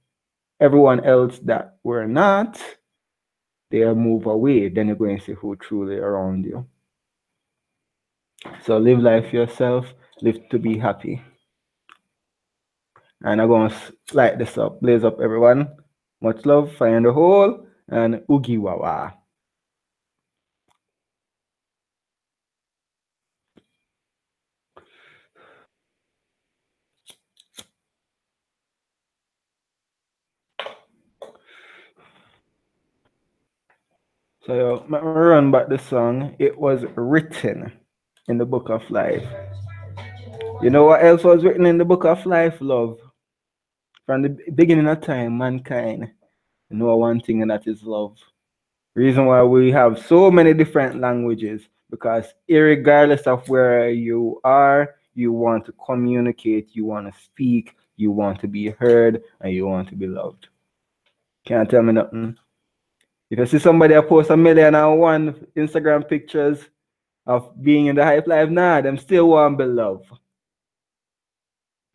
Everyone else that were not, they'll move away. Then you're going to see who truly around you. So live life yourself, live to be happy. And I'm going to light this up, blaze up everyone. Much love, fire in the hole, and Oogie Wawa. So let me run back the song. It was written in the book of life. You know what else was written in the book of life, love? From the beginning of time, mankind know one thing, and that is love. Reason why we have so many different languages, because regardless of where you are, you want to communicate, you want to speak, you want to be heard, and you want to be loved. Can't tell me nothing. If you see somebody that post 1,000,001 Instagram pictures of being in the hype life, nah, them still want to be loved.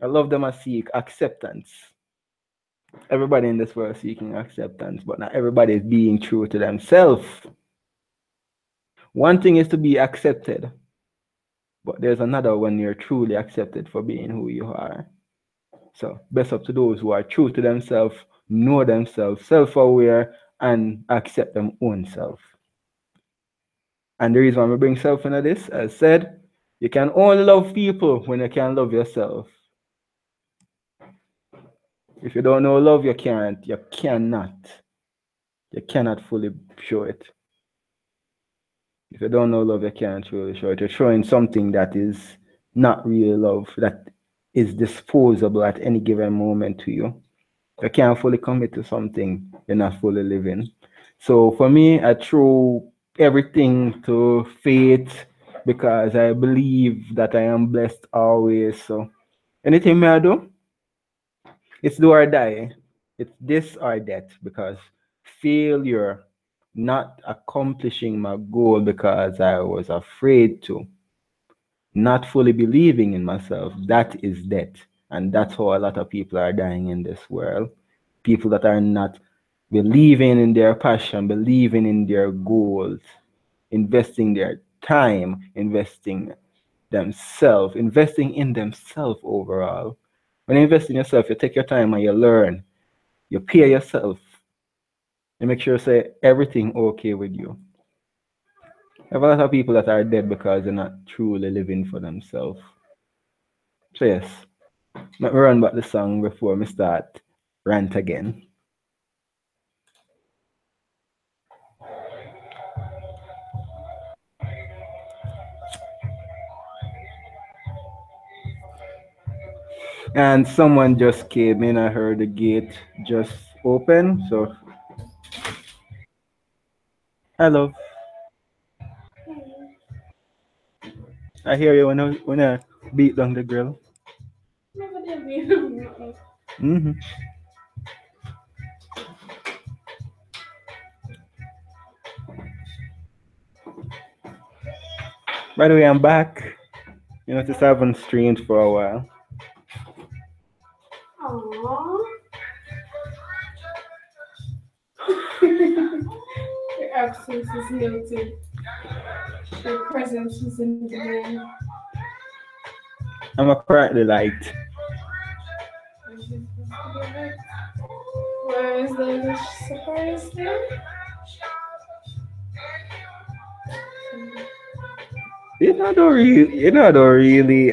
I love them. I seek acceptance. Everybody in this world seeking acceptance, but not everybody is being true to themselves. One thing is to be accepted, but there's another when you're truly accepted for being who you are. So, best up to those who are true to themselves, know themselves, self-aware, and accept them own self. And the reason why we bring self into this, as said, you can only love people when you can love yourself. If you don't know love, you cannot fully show it. If you don't know love, you can't truly show it. You're showing something that is not real love, that is disposable at any given moment to you. You can't fully commit to something you're not fully living. So for me, I throw everything to faith because I believe that I am blessed always. So anything I do, it's do or die. It's this or that, because failure, not accomplishing my goal because I was afraid to, not fully believing in myself, that is death. And that's how a lot of people are dying in this world. People that are not believing in their passion, believing in their goals, investing their time, investing in themselves overall. When you invest in yourself, you take your time and you learn. You pay yourself. You make sure say everything okay with you. I have a lot of people that are dead because they're not truly living for themselves. So yes, let me run back the song before we start rant again. And someone just came in. I heard the gate just open. So I love. I hear you when I beat down the grill. Hmm. By the way, I'm back. You notice I haven't streamed for a while. Aww. Your absence is noted. Your presence is in demand. I'm a quietly liked. Where is the surprise there? You know, don't really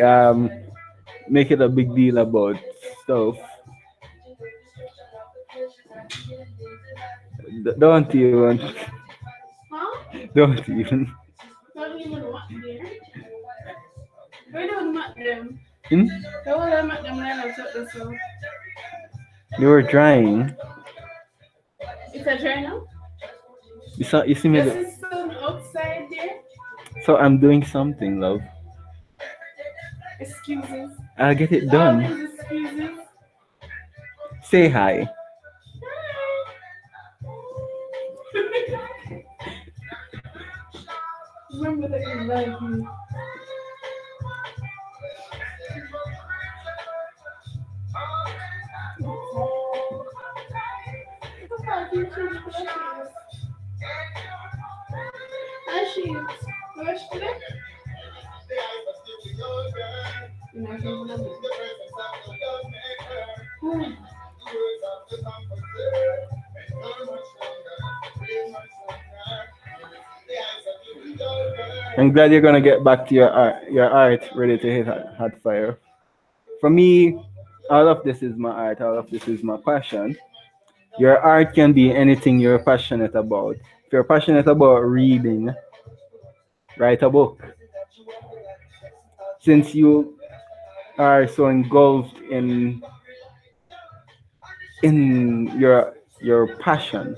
make it a big deal about stuff. Don't even. Huh? Don't even. Not even what there? Where do we met them? Hmm? Where would I met them when I took this off? You were trying. It's a journal? You see me. This is sun outside there. So I'm doing something, love. Excuses. I'll get it All done. these excuses. Say hi. Remember that you love me. Look how you change brushes. And sheets. Brush today? You're not even love me. I'm glad you're gonna get back to your art ready to hit hot fire. For me, all of this is my art. All of this is my passion. Your art can be anything you're passionate about. If you're passionate about reading, write a book. Since you are so engulfed in your passion,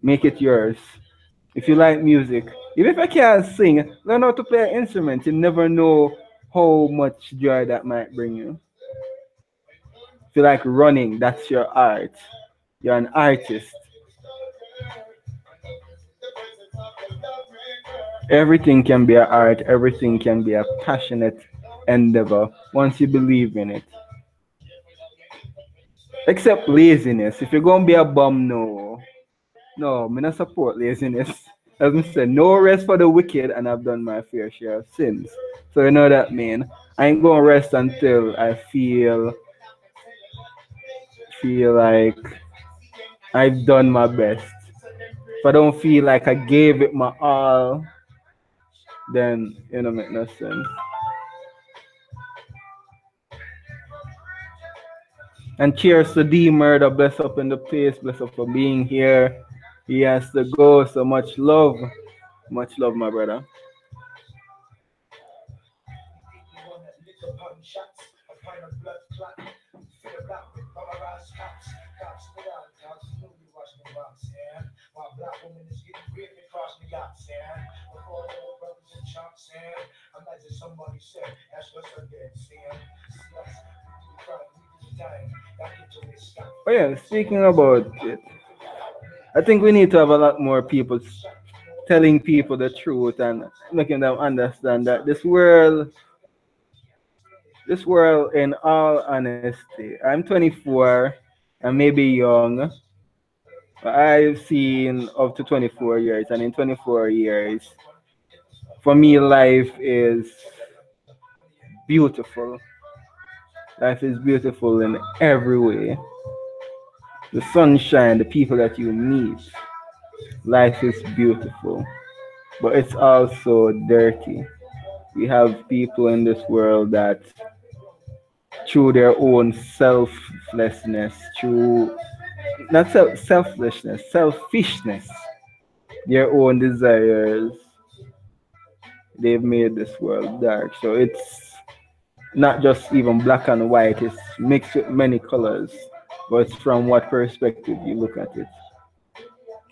make it yours. If you like music, even if I can't sing, learn how to play an instrument. You never know how much joy that might bring you. If you like running, that's your art. You're an artist. Everything can be an art, everything can be a passionate endeavor once you believe in it. Except laziness. If you're gonna be a bum, no. No, me not support laziness. As I said, no rest for the wicked, and I've done my fair share of sins. So you know that mean I ain't gonna rest until I feel like I've done my best. If I don't feel like I gave it my all, then you know make no sense. And cheers to D Murder, bless up in the place, bless up for being here. He has to go, so much love, my brother. Oh yeah, speaking about it, I think we need to have a lot more people telling people the truth and making them understand that this world, in all honesty, I'm 24, and maybe young, but I've seen up to 24 years, and in 24 years, for me, life is beautiful. Life is beautiful in every way. The sunshine, the people that you meet. Life is beautiful, but it's also dirty. We have people in this world that, through their own selflessness, through not selfishness, selfishness, their own desires, they've made this world dark. So it's not just even black and white, it's mixed with many colors, but it's from what perspective you look at it.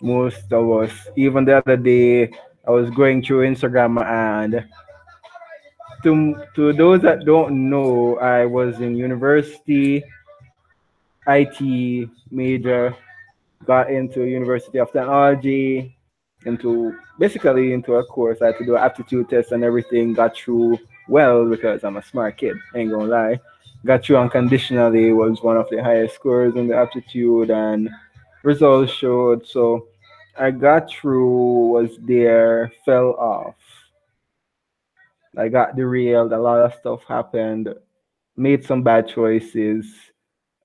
Most of us, even the other day, I was going through Instagram, and to those that don't know, I was in university, IT major, got into University of Technology, into basically into a course. I had to do an aptitude test and everything. Got through well because I'm a smart kid. Ain't gonna lie. Got through unconditionally. Was one of the highest scores in the aptitude, and results showed. So I got through. Was there? Fell off. I got derailed. A lot of stuff happened. Made some bad choices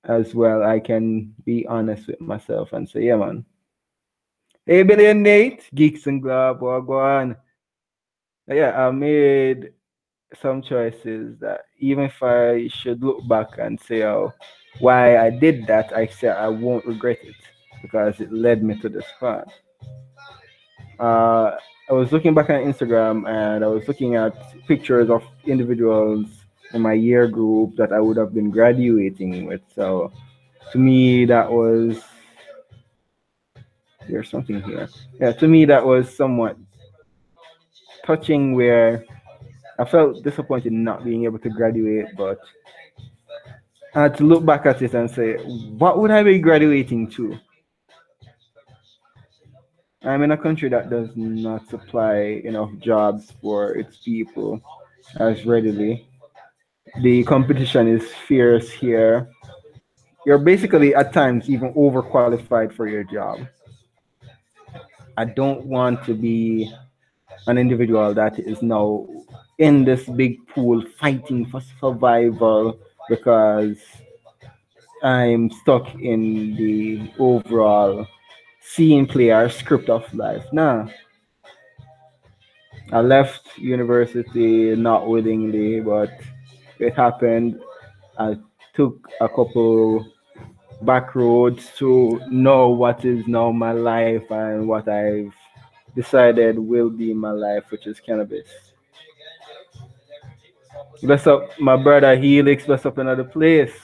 as well. I can be honest with myself and say, yeah, man. Hey, Billy and Nate, Geeks and Glob, go on. Yeah, I made some choices that even if I should look back and say, oh, why I did that, I say I won't regret it because it led me to this spot. Uh, I was looking back on Instagram, and I was looking at pictures of individuals in my year group that I would have been graduating with. So to me, that was, there's something here. Yeah, to me, that was somewhat touching, where I felt disappointed not being able to graduate, but I had to look back at it and say, what would I be graduating to? I'm in a country that does not supply enough jobs for its people as readily. The competition is fierce here. You're basically at times even overqualified for your job. I don't want to be an individual that is now in this big pool fighting for survival because I'm stuck in the overall scene player script of life. Nah, I left university not willingly, but it happened. I took a couple back roads to know what is now my life and what I've decided will be my life, which is cannabis. Bless up my brother Helix, bless up another place.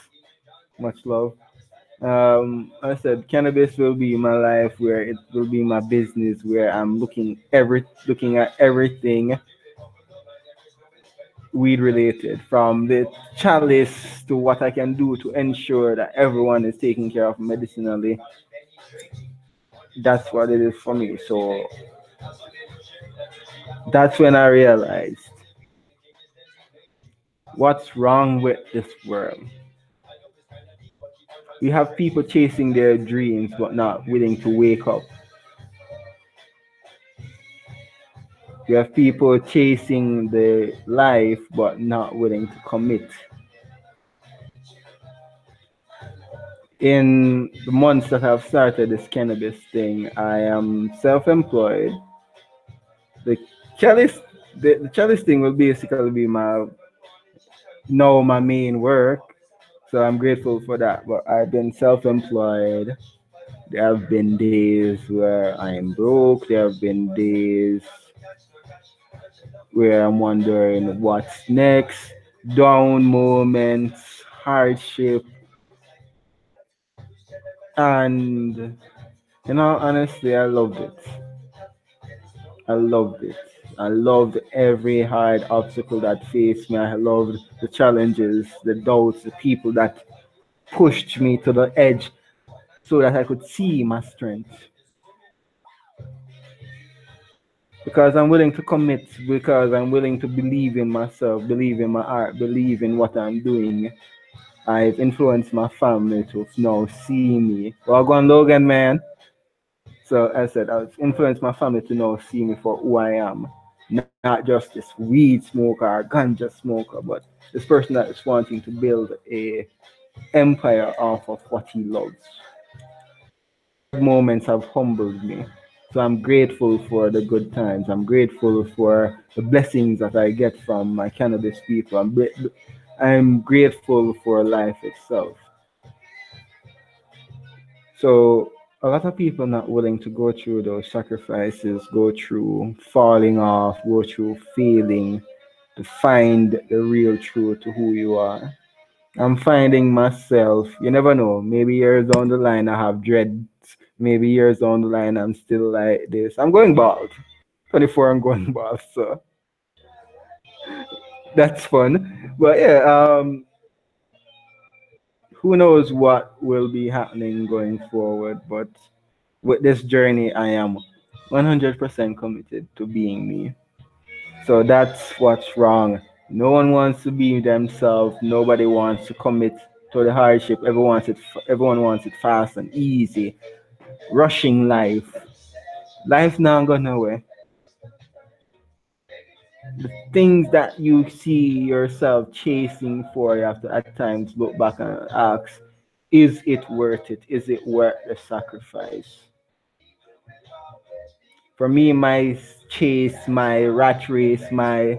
Much love. I said cannabis will be my life, where it will be my business, where I'm looking at everything weed related, from the chalice to what I can do to ensure that everyone is taken care of medicinally. That's what it is for me. So that's when I realized what's wrong with this world. We have people chasing their dreams but not willing to wake up. We have people chasing the life but not willing to commit. In the months that I've started this cannabis thing, I am self-employed. The Chalice, the Chalice thing will basically be my main work. So I'm grateful for that. But I've been self-employed. There have been days where I'm broke. There have been days where I'm wondering what's next. Down moments, hardship, and honestly, I loved it. I loved it. I loved every hard obstacle that faced me. I loved the challenges, the doubts, the people that pushed me to the edge so that I could see my strength. Because I'm willing to commit, because I'm willing to believe in myself, believe in my art, believe in what I'm doing. I've influenced my family to now see me. Well, go on, Logan, man. So I said I've influenced my family to now see me for who I am. not just this weed smoker or ganja smoker, but this person that is wanting to build a empire off of what he loves. Hard moments have humbled me. So I'm grateful for the good times. I'm grateful for the blessings that I get from my cannabis people. I'm grateful for life itself. So a lot of people not willing to go through those sacrifices, go through falling off, go through failing to find the real truth to who you are. I'm finding myself, you never know, maybe years down the line I have dreads. Maybe years down the line I'm still like this. I'm going bald. 24, I'm going bald, so that's fun. But yeah, who knows what will be happening going forward. But with this journey, I am 100% committed to being me. So that's what's wrong. No one wants to be themselves. Nobody wants to commit to the hardship. Everyone wants it fast and easy. Rushing life. Life not go nowhere. The things that you see yourself chasing for, you have to at times look back and ask, is it worth it? Is it worth the sacrifice? For me, my chase, my rat race, my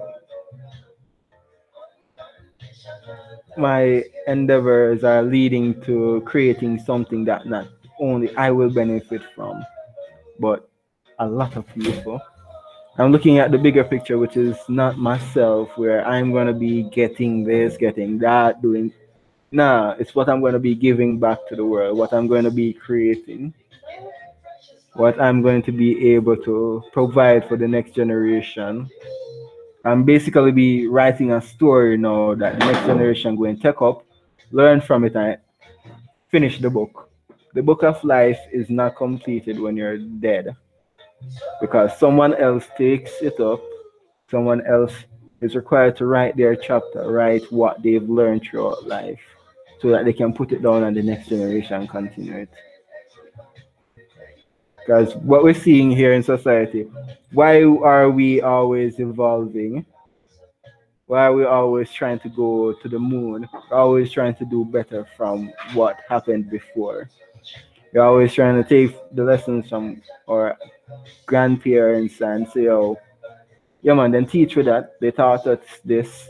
endeavors are leading to creating something that not only I will benefit from, but a lot of people. I'm looking at the bigger picture, which is not myself, where I'm gonna be getting this, getting that, doing. Nah, it's what I'm gonna be giving back to the world, what I'm gonna be creating, what I'm going to be able to provide for the next generation. I'm basically be writing a story now that the next generation going to take up, learn from it, and finish the book. The book of life is not completed when you're dead because someone else takes it up. Someone else is required to write their chapter, write what they've learned throughout life, so that they can put it down and the next generation continue it. Because what we're seeing here in society, why are we always evolving? Why are we always trying to go to the moon? We're always trying to do better from what happened before. We're always trying to take the lessons from our grandparents and say, oh, yeah, man, then teach with that. They taught us this.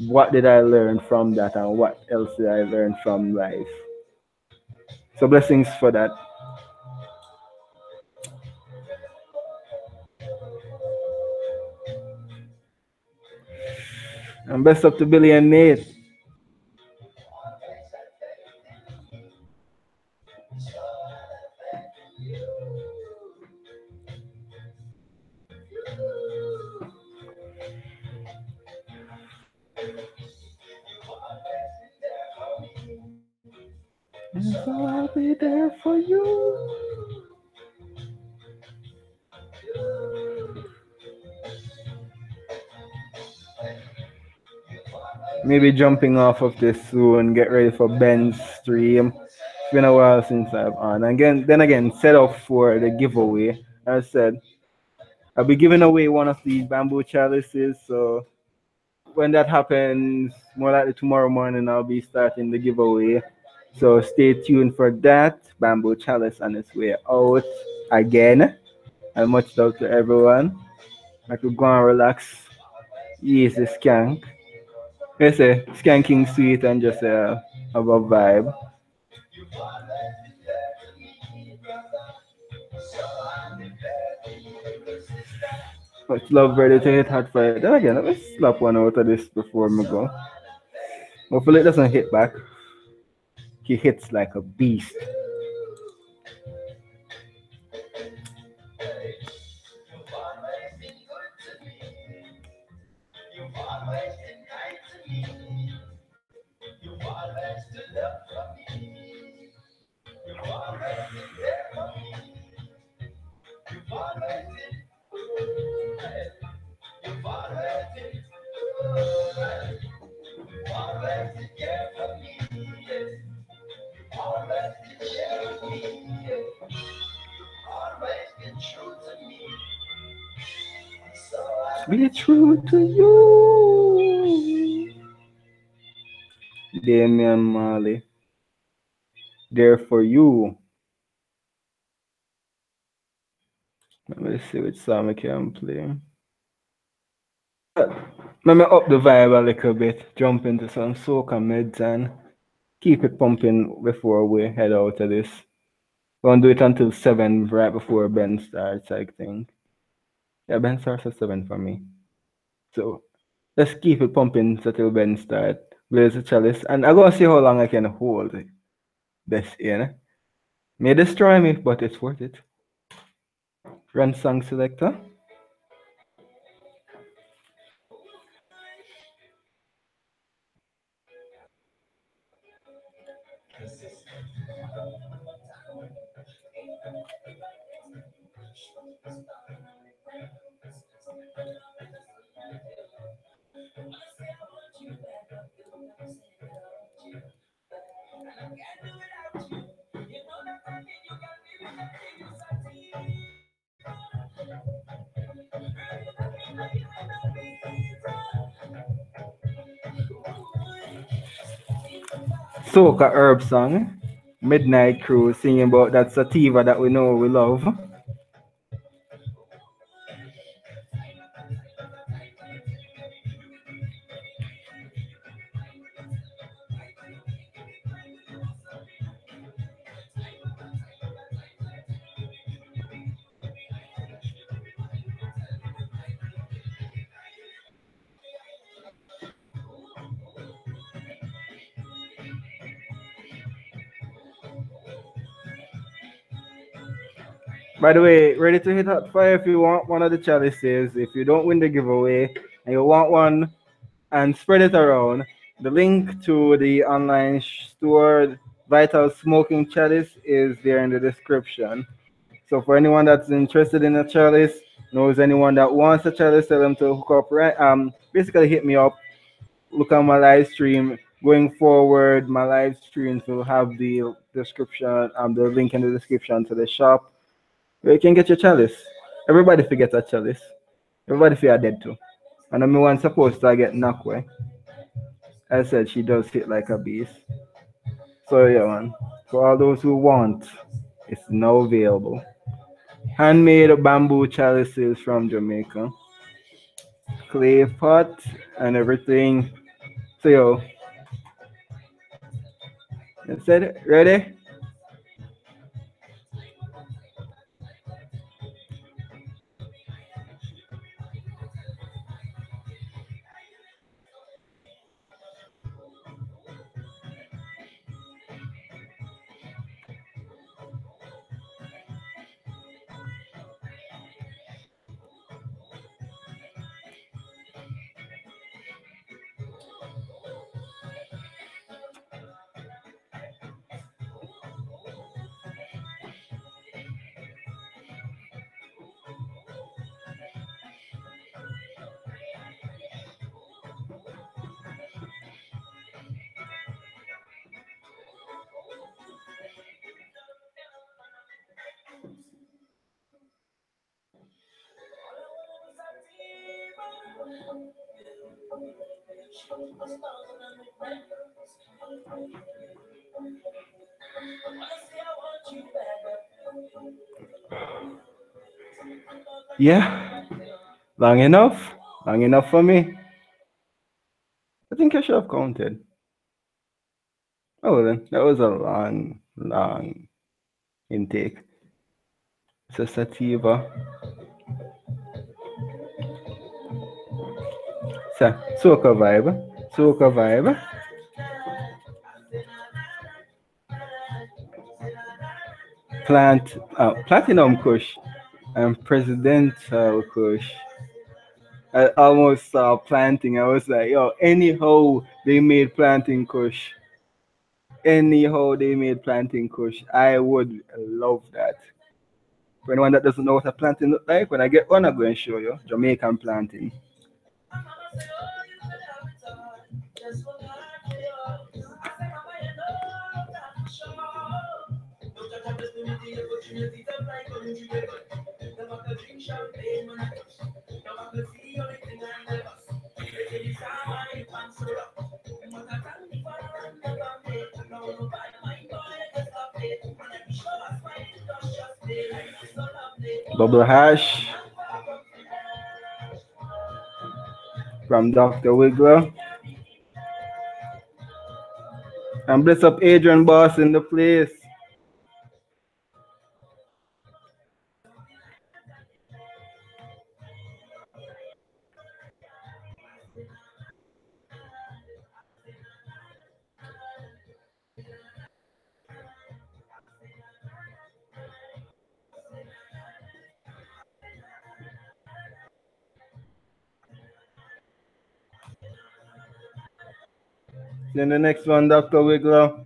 What did I learn from that, and what else did I learn from life? So, blessings for that. And best up to Billy and Nate. And so I'll be there for you. Maybe jumping off of this soon, get ready for Ben's stream. It's been a while since I've on. Again, then again, set up for the giveaway. As I said, I'll be giving away one of these bamboo chalices. So when that happens, more likely tomorrow morning, I'll be starting the giveaway. So stay tuned for that. Bamboo chalice on its way out again. And much love to everyone. I could go and relax, ease the skank. They say skanking sweet and just have a vibe. Much love ready to hit hard fire. Then again, let me slap one out of this before me go. Hopefully it doesn't hit back. He hits like a beast. Be true to you. Damian Marley. There for you. Let me see which song I can play. Let me up the vibe a little bit. Jump into some soca meds and keep it pumping before we head out of this. Gonna do it until 7 right before Ben starts, I think. Yeah, Ben starts at 7 for me. So let's keep it pumping until Ben starts. Blaze the chalice. And I'm gonna see how long I can hold this in. May destroy me, but it's worth it. Run song selector. Soca herb song. Midnight Crew singing about that sativa that we know we love. By the way, ready to hit hot fire if you want one of the chalices. If you don't win the giveaway and you want one and spread it around, the link to the online store Vital Smoking Chalice is there in the description. So for anyone that's interested in a chalice, knows anyone that wants a chalice, tell them to hook up right basically hit me up, look at my live stream. Going forward, my live streams will have the description, the link in the description to the shop where you can get your chalice. Everybody forget a chalice. Everybody feel dead too. And I'm the one supposed to get knocked away. I said she does hit like a beast. So yeah man. For all those who want, it's now available. Handmade bamboo chalices from Jamaica. Clay pot and everything. So yo, that's it. Ready? Yeah. Long enough. Long enough for me. I think I should have counted. Oh then, that was a long, long intake. It's a sativa. So, soca vibe. Soca vibe. Platinum Kush and Presidential Kush. I almost saw planting. I was like, yo, anyhow they made planting Kush. Anyhow they made planting Kush. I would love that. For anyone that doesn't know what a planting look like, when I get one, I'm going to show you. Jamaican planting. Bubble hash from Dr. Wiggler. And bless up Adrian Boss in the place. Then the next one, Dr. Wiggler.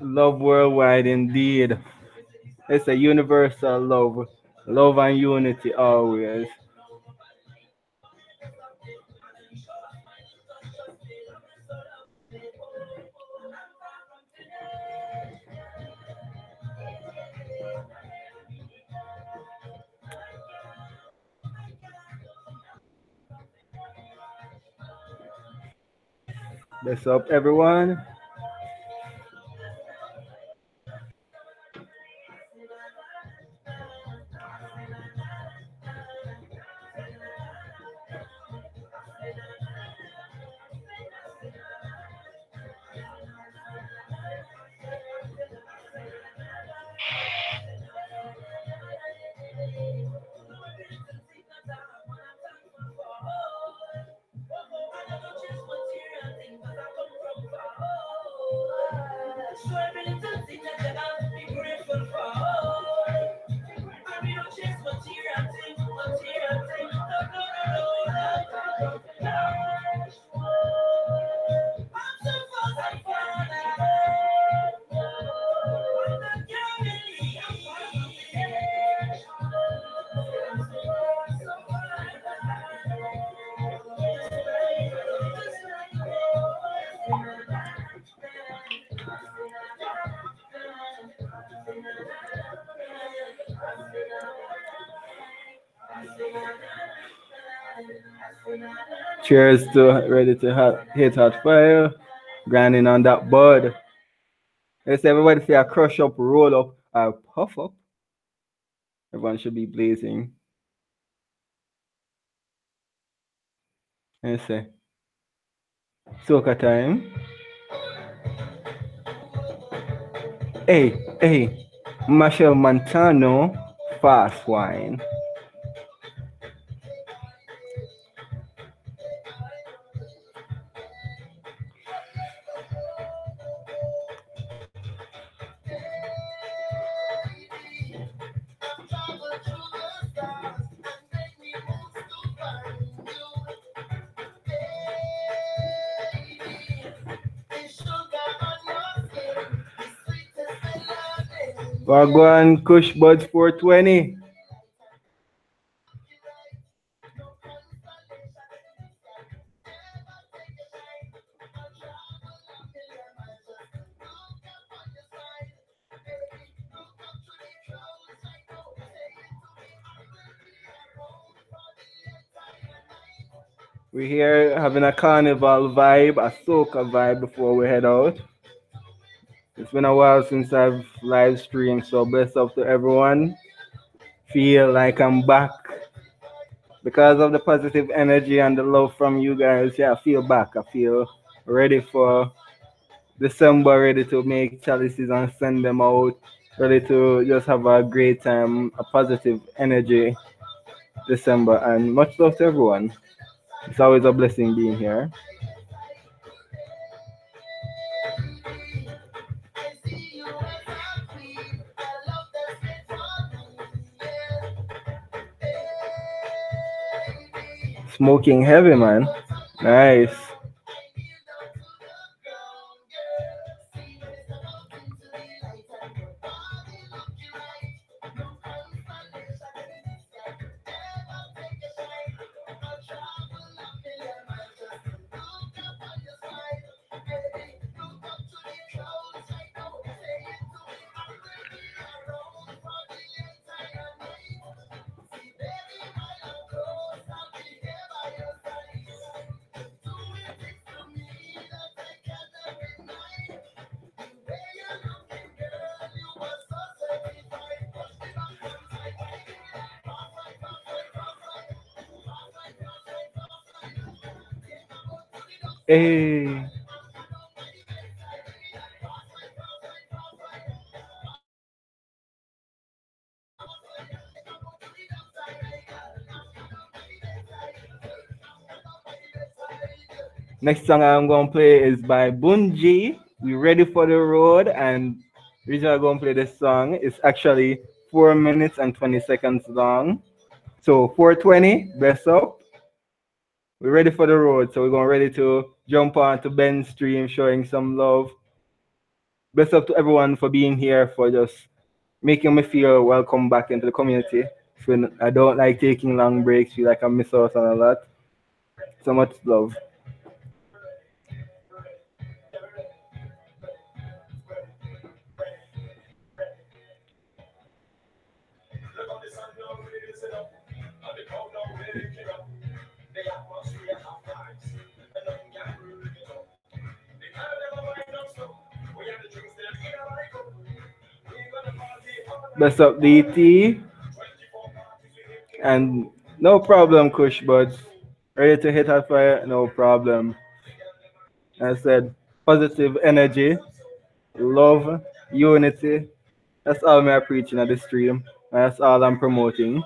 Love worldwide indeed. It's a universal love. Love and unity always. Bless up everyone. Cheers to ready to hit hot fire. Grinding on that bud. Let's everybody say a crush up, roll up, or puff up. Everyone should be blazing. And say, soca time. Hey, Marshall Montano, fast wine. Wagwan Kush Buds 420. We're here having a carnival vibe, a soca vibe before we head out. It's been a while since I've live streamed, so bless up to everyone. Feel like I'm back because of the positive energy and the love from you guys. Yeah, I feel back. I feel ready for December, ready to make chalices and send them out, ready to just have a great time, a positive energy December, and much love to everyone. It's always a blessing being here. Smoking heavy, man. Nice. Hey. Next song I'm gonna play is by Bunji. We ready for the road, and the reason I'm gonna play this song is actually 4 minutes and 20 seconds long. So 420, bless up. We're ready for the road, so we're gonna ready to jump on to Ben's stream, showing some love. Bless up to everyone for being here, for just making me feel welcome back into the community. So I don't like taking long breaks, feel like I miss out on a lot. So much love. Bless up DT, and no problem, Kush buds. Ready to hit hot fire? No problem. I said positive energy, love, unity. That's all I'm preaching at the stream. That's all I'm promoting.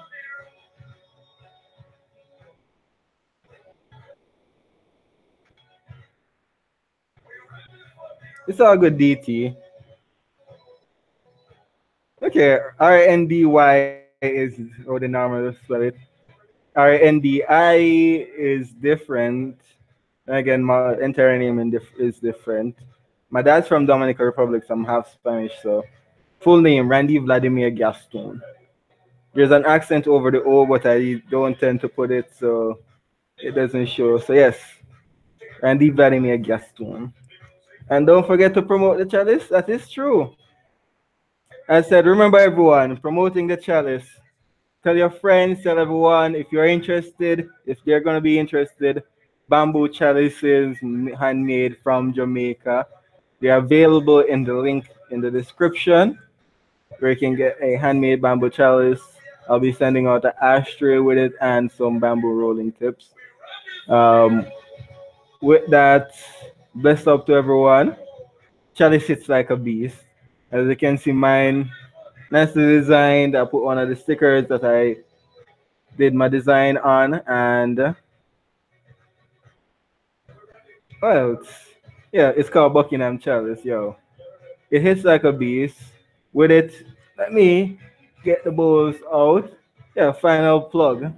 It's all good, DT. Okay, RNDY is or the normal spell it. RNDI is different. Again, my entire name is different. My dad's from Dominican Republic, so I'm half Spanish. So full name Randy Vladimir Gaston. There's an accent over the O, but I don't tend to put it, so it doesn't show. So yes, Randy Vladimir Gaston. And don't forget to promote the chalice. That is true. I said, remember everyone, promoting the chalice. Tell your friends, tell everyone if you're interested, if they're going to be interested. Bamboo chalices handmade from Jamaica. They're available in the link in the description where you can get a handmade bamboo chalice. I'll be sending out an ashtray with it and some bamboo rolling tips. Um, with that, best up to everyone. Chalice sits like a beast. As you can see, mine nicely designed. I put one of the stickers that I did my design on, and well, yeah, it's called Buckingham Chalice, yo. It hits like a beast. With it, let me get the bowls out. Yeah, final plug.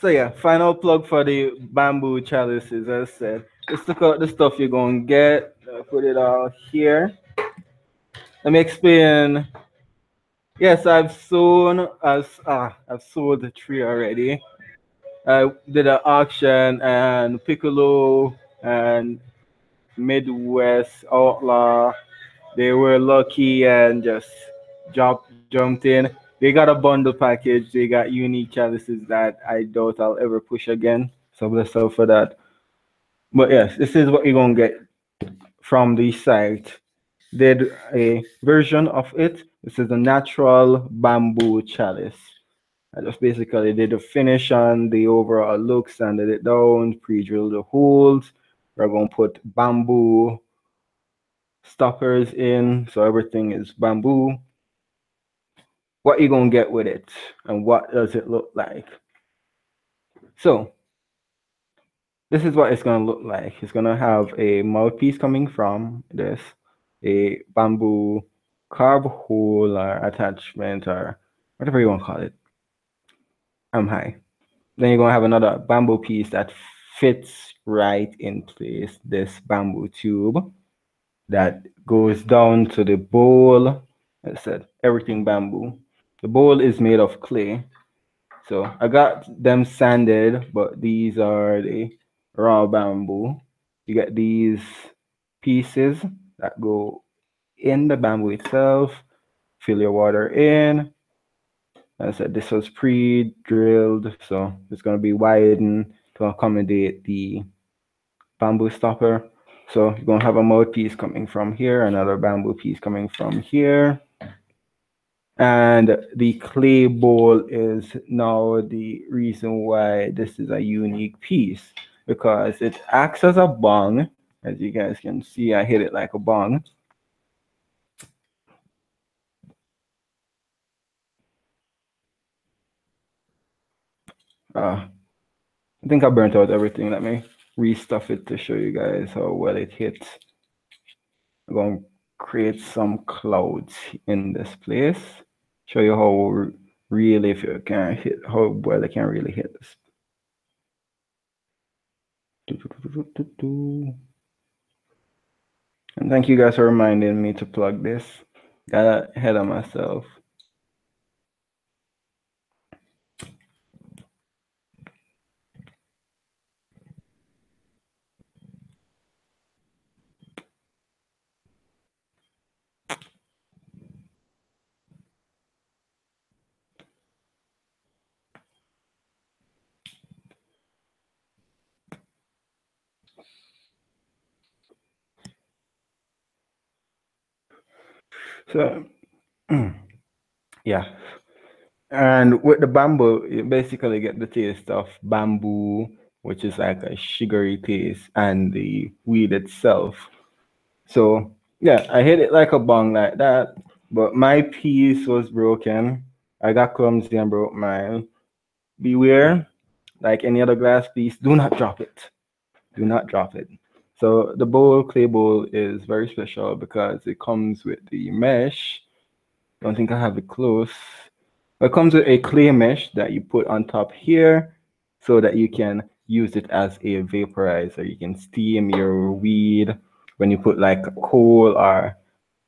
So yeah, final plug for the bamboo chalices. As I said, let's look at the stuff you're gonna get. Put it all here. Let me explain. Yes, I've sold the tree already. I did an auction, and Piccolo and Midwest Outlaw, they were lucky and just jumped in. They got a bundle package. They got unique chalices that I doubt I'll ever push again. So bless up for that. But yes, this is what you're gonna get from the site. Did a version of it. This is a natural bamboo chalice. I just basically did the finish on the overall look, sanded it down, pre-drilled the holes. We're gonna put bamboo stoppers in, so everything is bamboo. What you gonna get with it, and what does it look like? So this is what it's gonna look like. It's gonna have a mouthpiece coming from this, a bamboo carb hole or attachment or whatever you want to call it. I'm high. Then you're gonna have another bamboo piece that fits right in place. This bamboo tube that goes down to the bowl. As I said, everything bamboo. The bowl is made of clay. So I got them sanded, but these are the raw bamboo. You get these pieces that go in the bamboo itself. Fill your water in. As I said, this was pre-drilled, so it's going to be widened to accommodate the bamboo stopper. So you're going to have a mouthpiece coming from here, another bamboo piece coming from here. And the clay bowl is now the reason why this is a unique piece, because it acts as a bong. As you guys can see, I hit it like a bong. I think I burnt out everything. Let me restuff it to show you guys how well it hits. I'm going to create some clouds in this place. Show you how really, if you can hit, how well I can really hit this. And thank you guys for reminding me to plug this. Got ahead of myself. So, yeah. And with the bamboo, you basically get the taste of bamboo, which is like a sugary taste, and the weed itself. So, yeah, I hit it like a bong like that, but my piece was broken. I got clumsy and broke mine. Beware, like any other glass piece, do not drop it. Do not drop it. So the bowl, clay bowl, is very special because it comes with the mesh. Don't think I have it close. It comes with a clay mesh that you put on top here so that you can use it as a vaporizer. You can steam your weed when you put like coal, or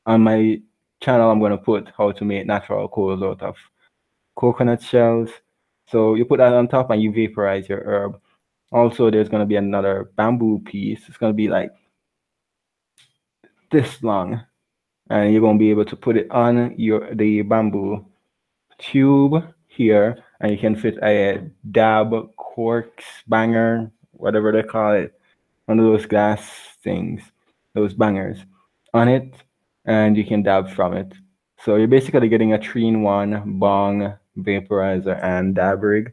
on my channel I'm going to put how to make natural coals out of coconut shells. So you put that on top and you vaporize your herb. Also, there's going to be another bamboo piece. It's going to be like this long, and you're going to be able to put it on the bamboo tube here, and you can fit a dab, corks, banger, whatever they call it, one of those glass things, those bangers on it, and you can dab from it. So you're basically getting a 3-in-1 bong, vaporizer, and dab rig,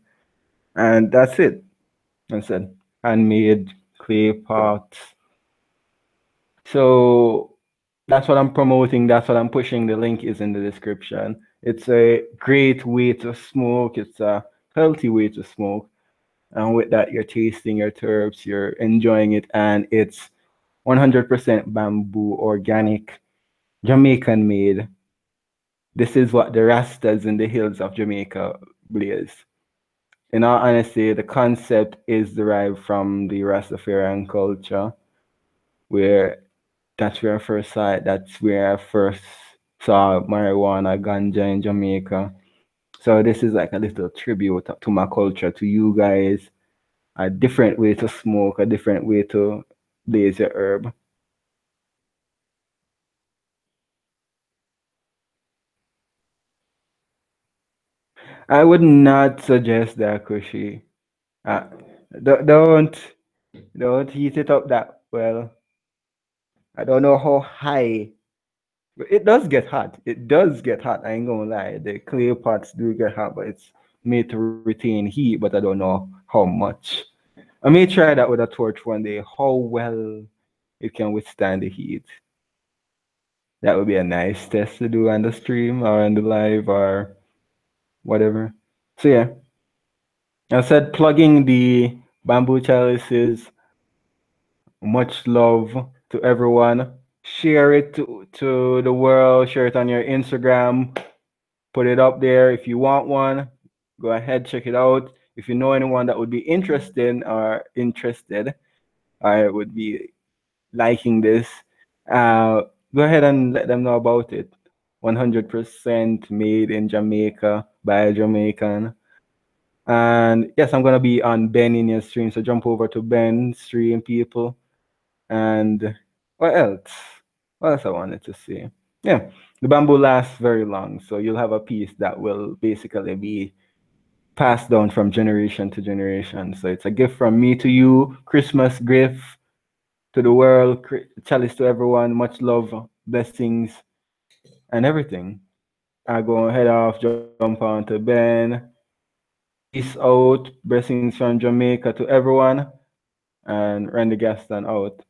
and that's it. That's it. Handmade clay pots. So that's what I'm promoting. That's what I'm pushing. The link is in the description. It's a great way to smoke. It's a healthy way to smoke. And with that, you're tasting your terps, you're enjoying it, and it's 100% bamboo, organic, Jamaican made. This is what the Rastas in the hills of Jamaica blaze. In all honesty, the concept is derived from the Rastafarian culture, where that's where I first saw it. That's where I first saw marijuana, ganja in Jamaica. So this is like a little tribute to my culture, to you guys. A different way to smoke, a different way to blaze your herb. I would not suggest that, Kushi. Uh, don't don't heat it up that well. I don't know how high. But it does get hot. It does get hot. I ain't gonna lie. The clay pots do get hot, but it's made to retain heat. But I don't know how much. I may try that with a torch one day. How well it can withstand the heat. That would be a nice test to do on the stream or on the live or whatever. So yeah, I said plugging the bamboo chalices. Much love to everyone. Share it to the world. Share it on your Instagram. Put it up there. If you want one, go ahead, check it out. If you know anyone that would be interested, I would be liking this, go ahead and let them know about it. 100% made in Jamaica by a Jamaican. And yes, I'm gonna be on Ben in your stream, so jump over to Ben's stream, people. And what else? What else I wanted to say? Yeah, the bamboo lasts very long, so you'll have a piece that will basically be passed down from generation to generation. So it's a gift from me to you, Christmas gift to the world, chalice to everyone, much love, blessings, and everything. I go head off, jump on to Ben. Peace out, blessings from Jamaica to everyone, and Randy Gaston out.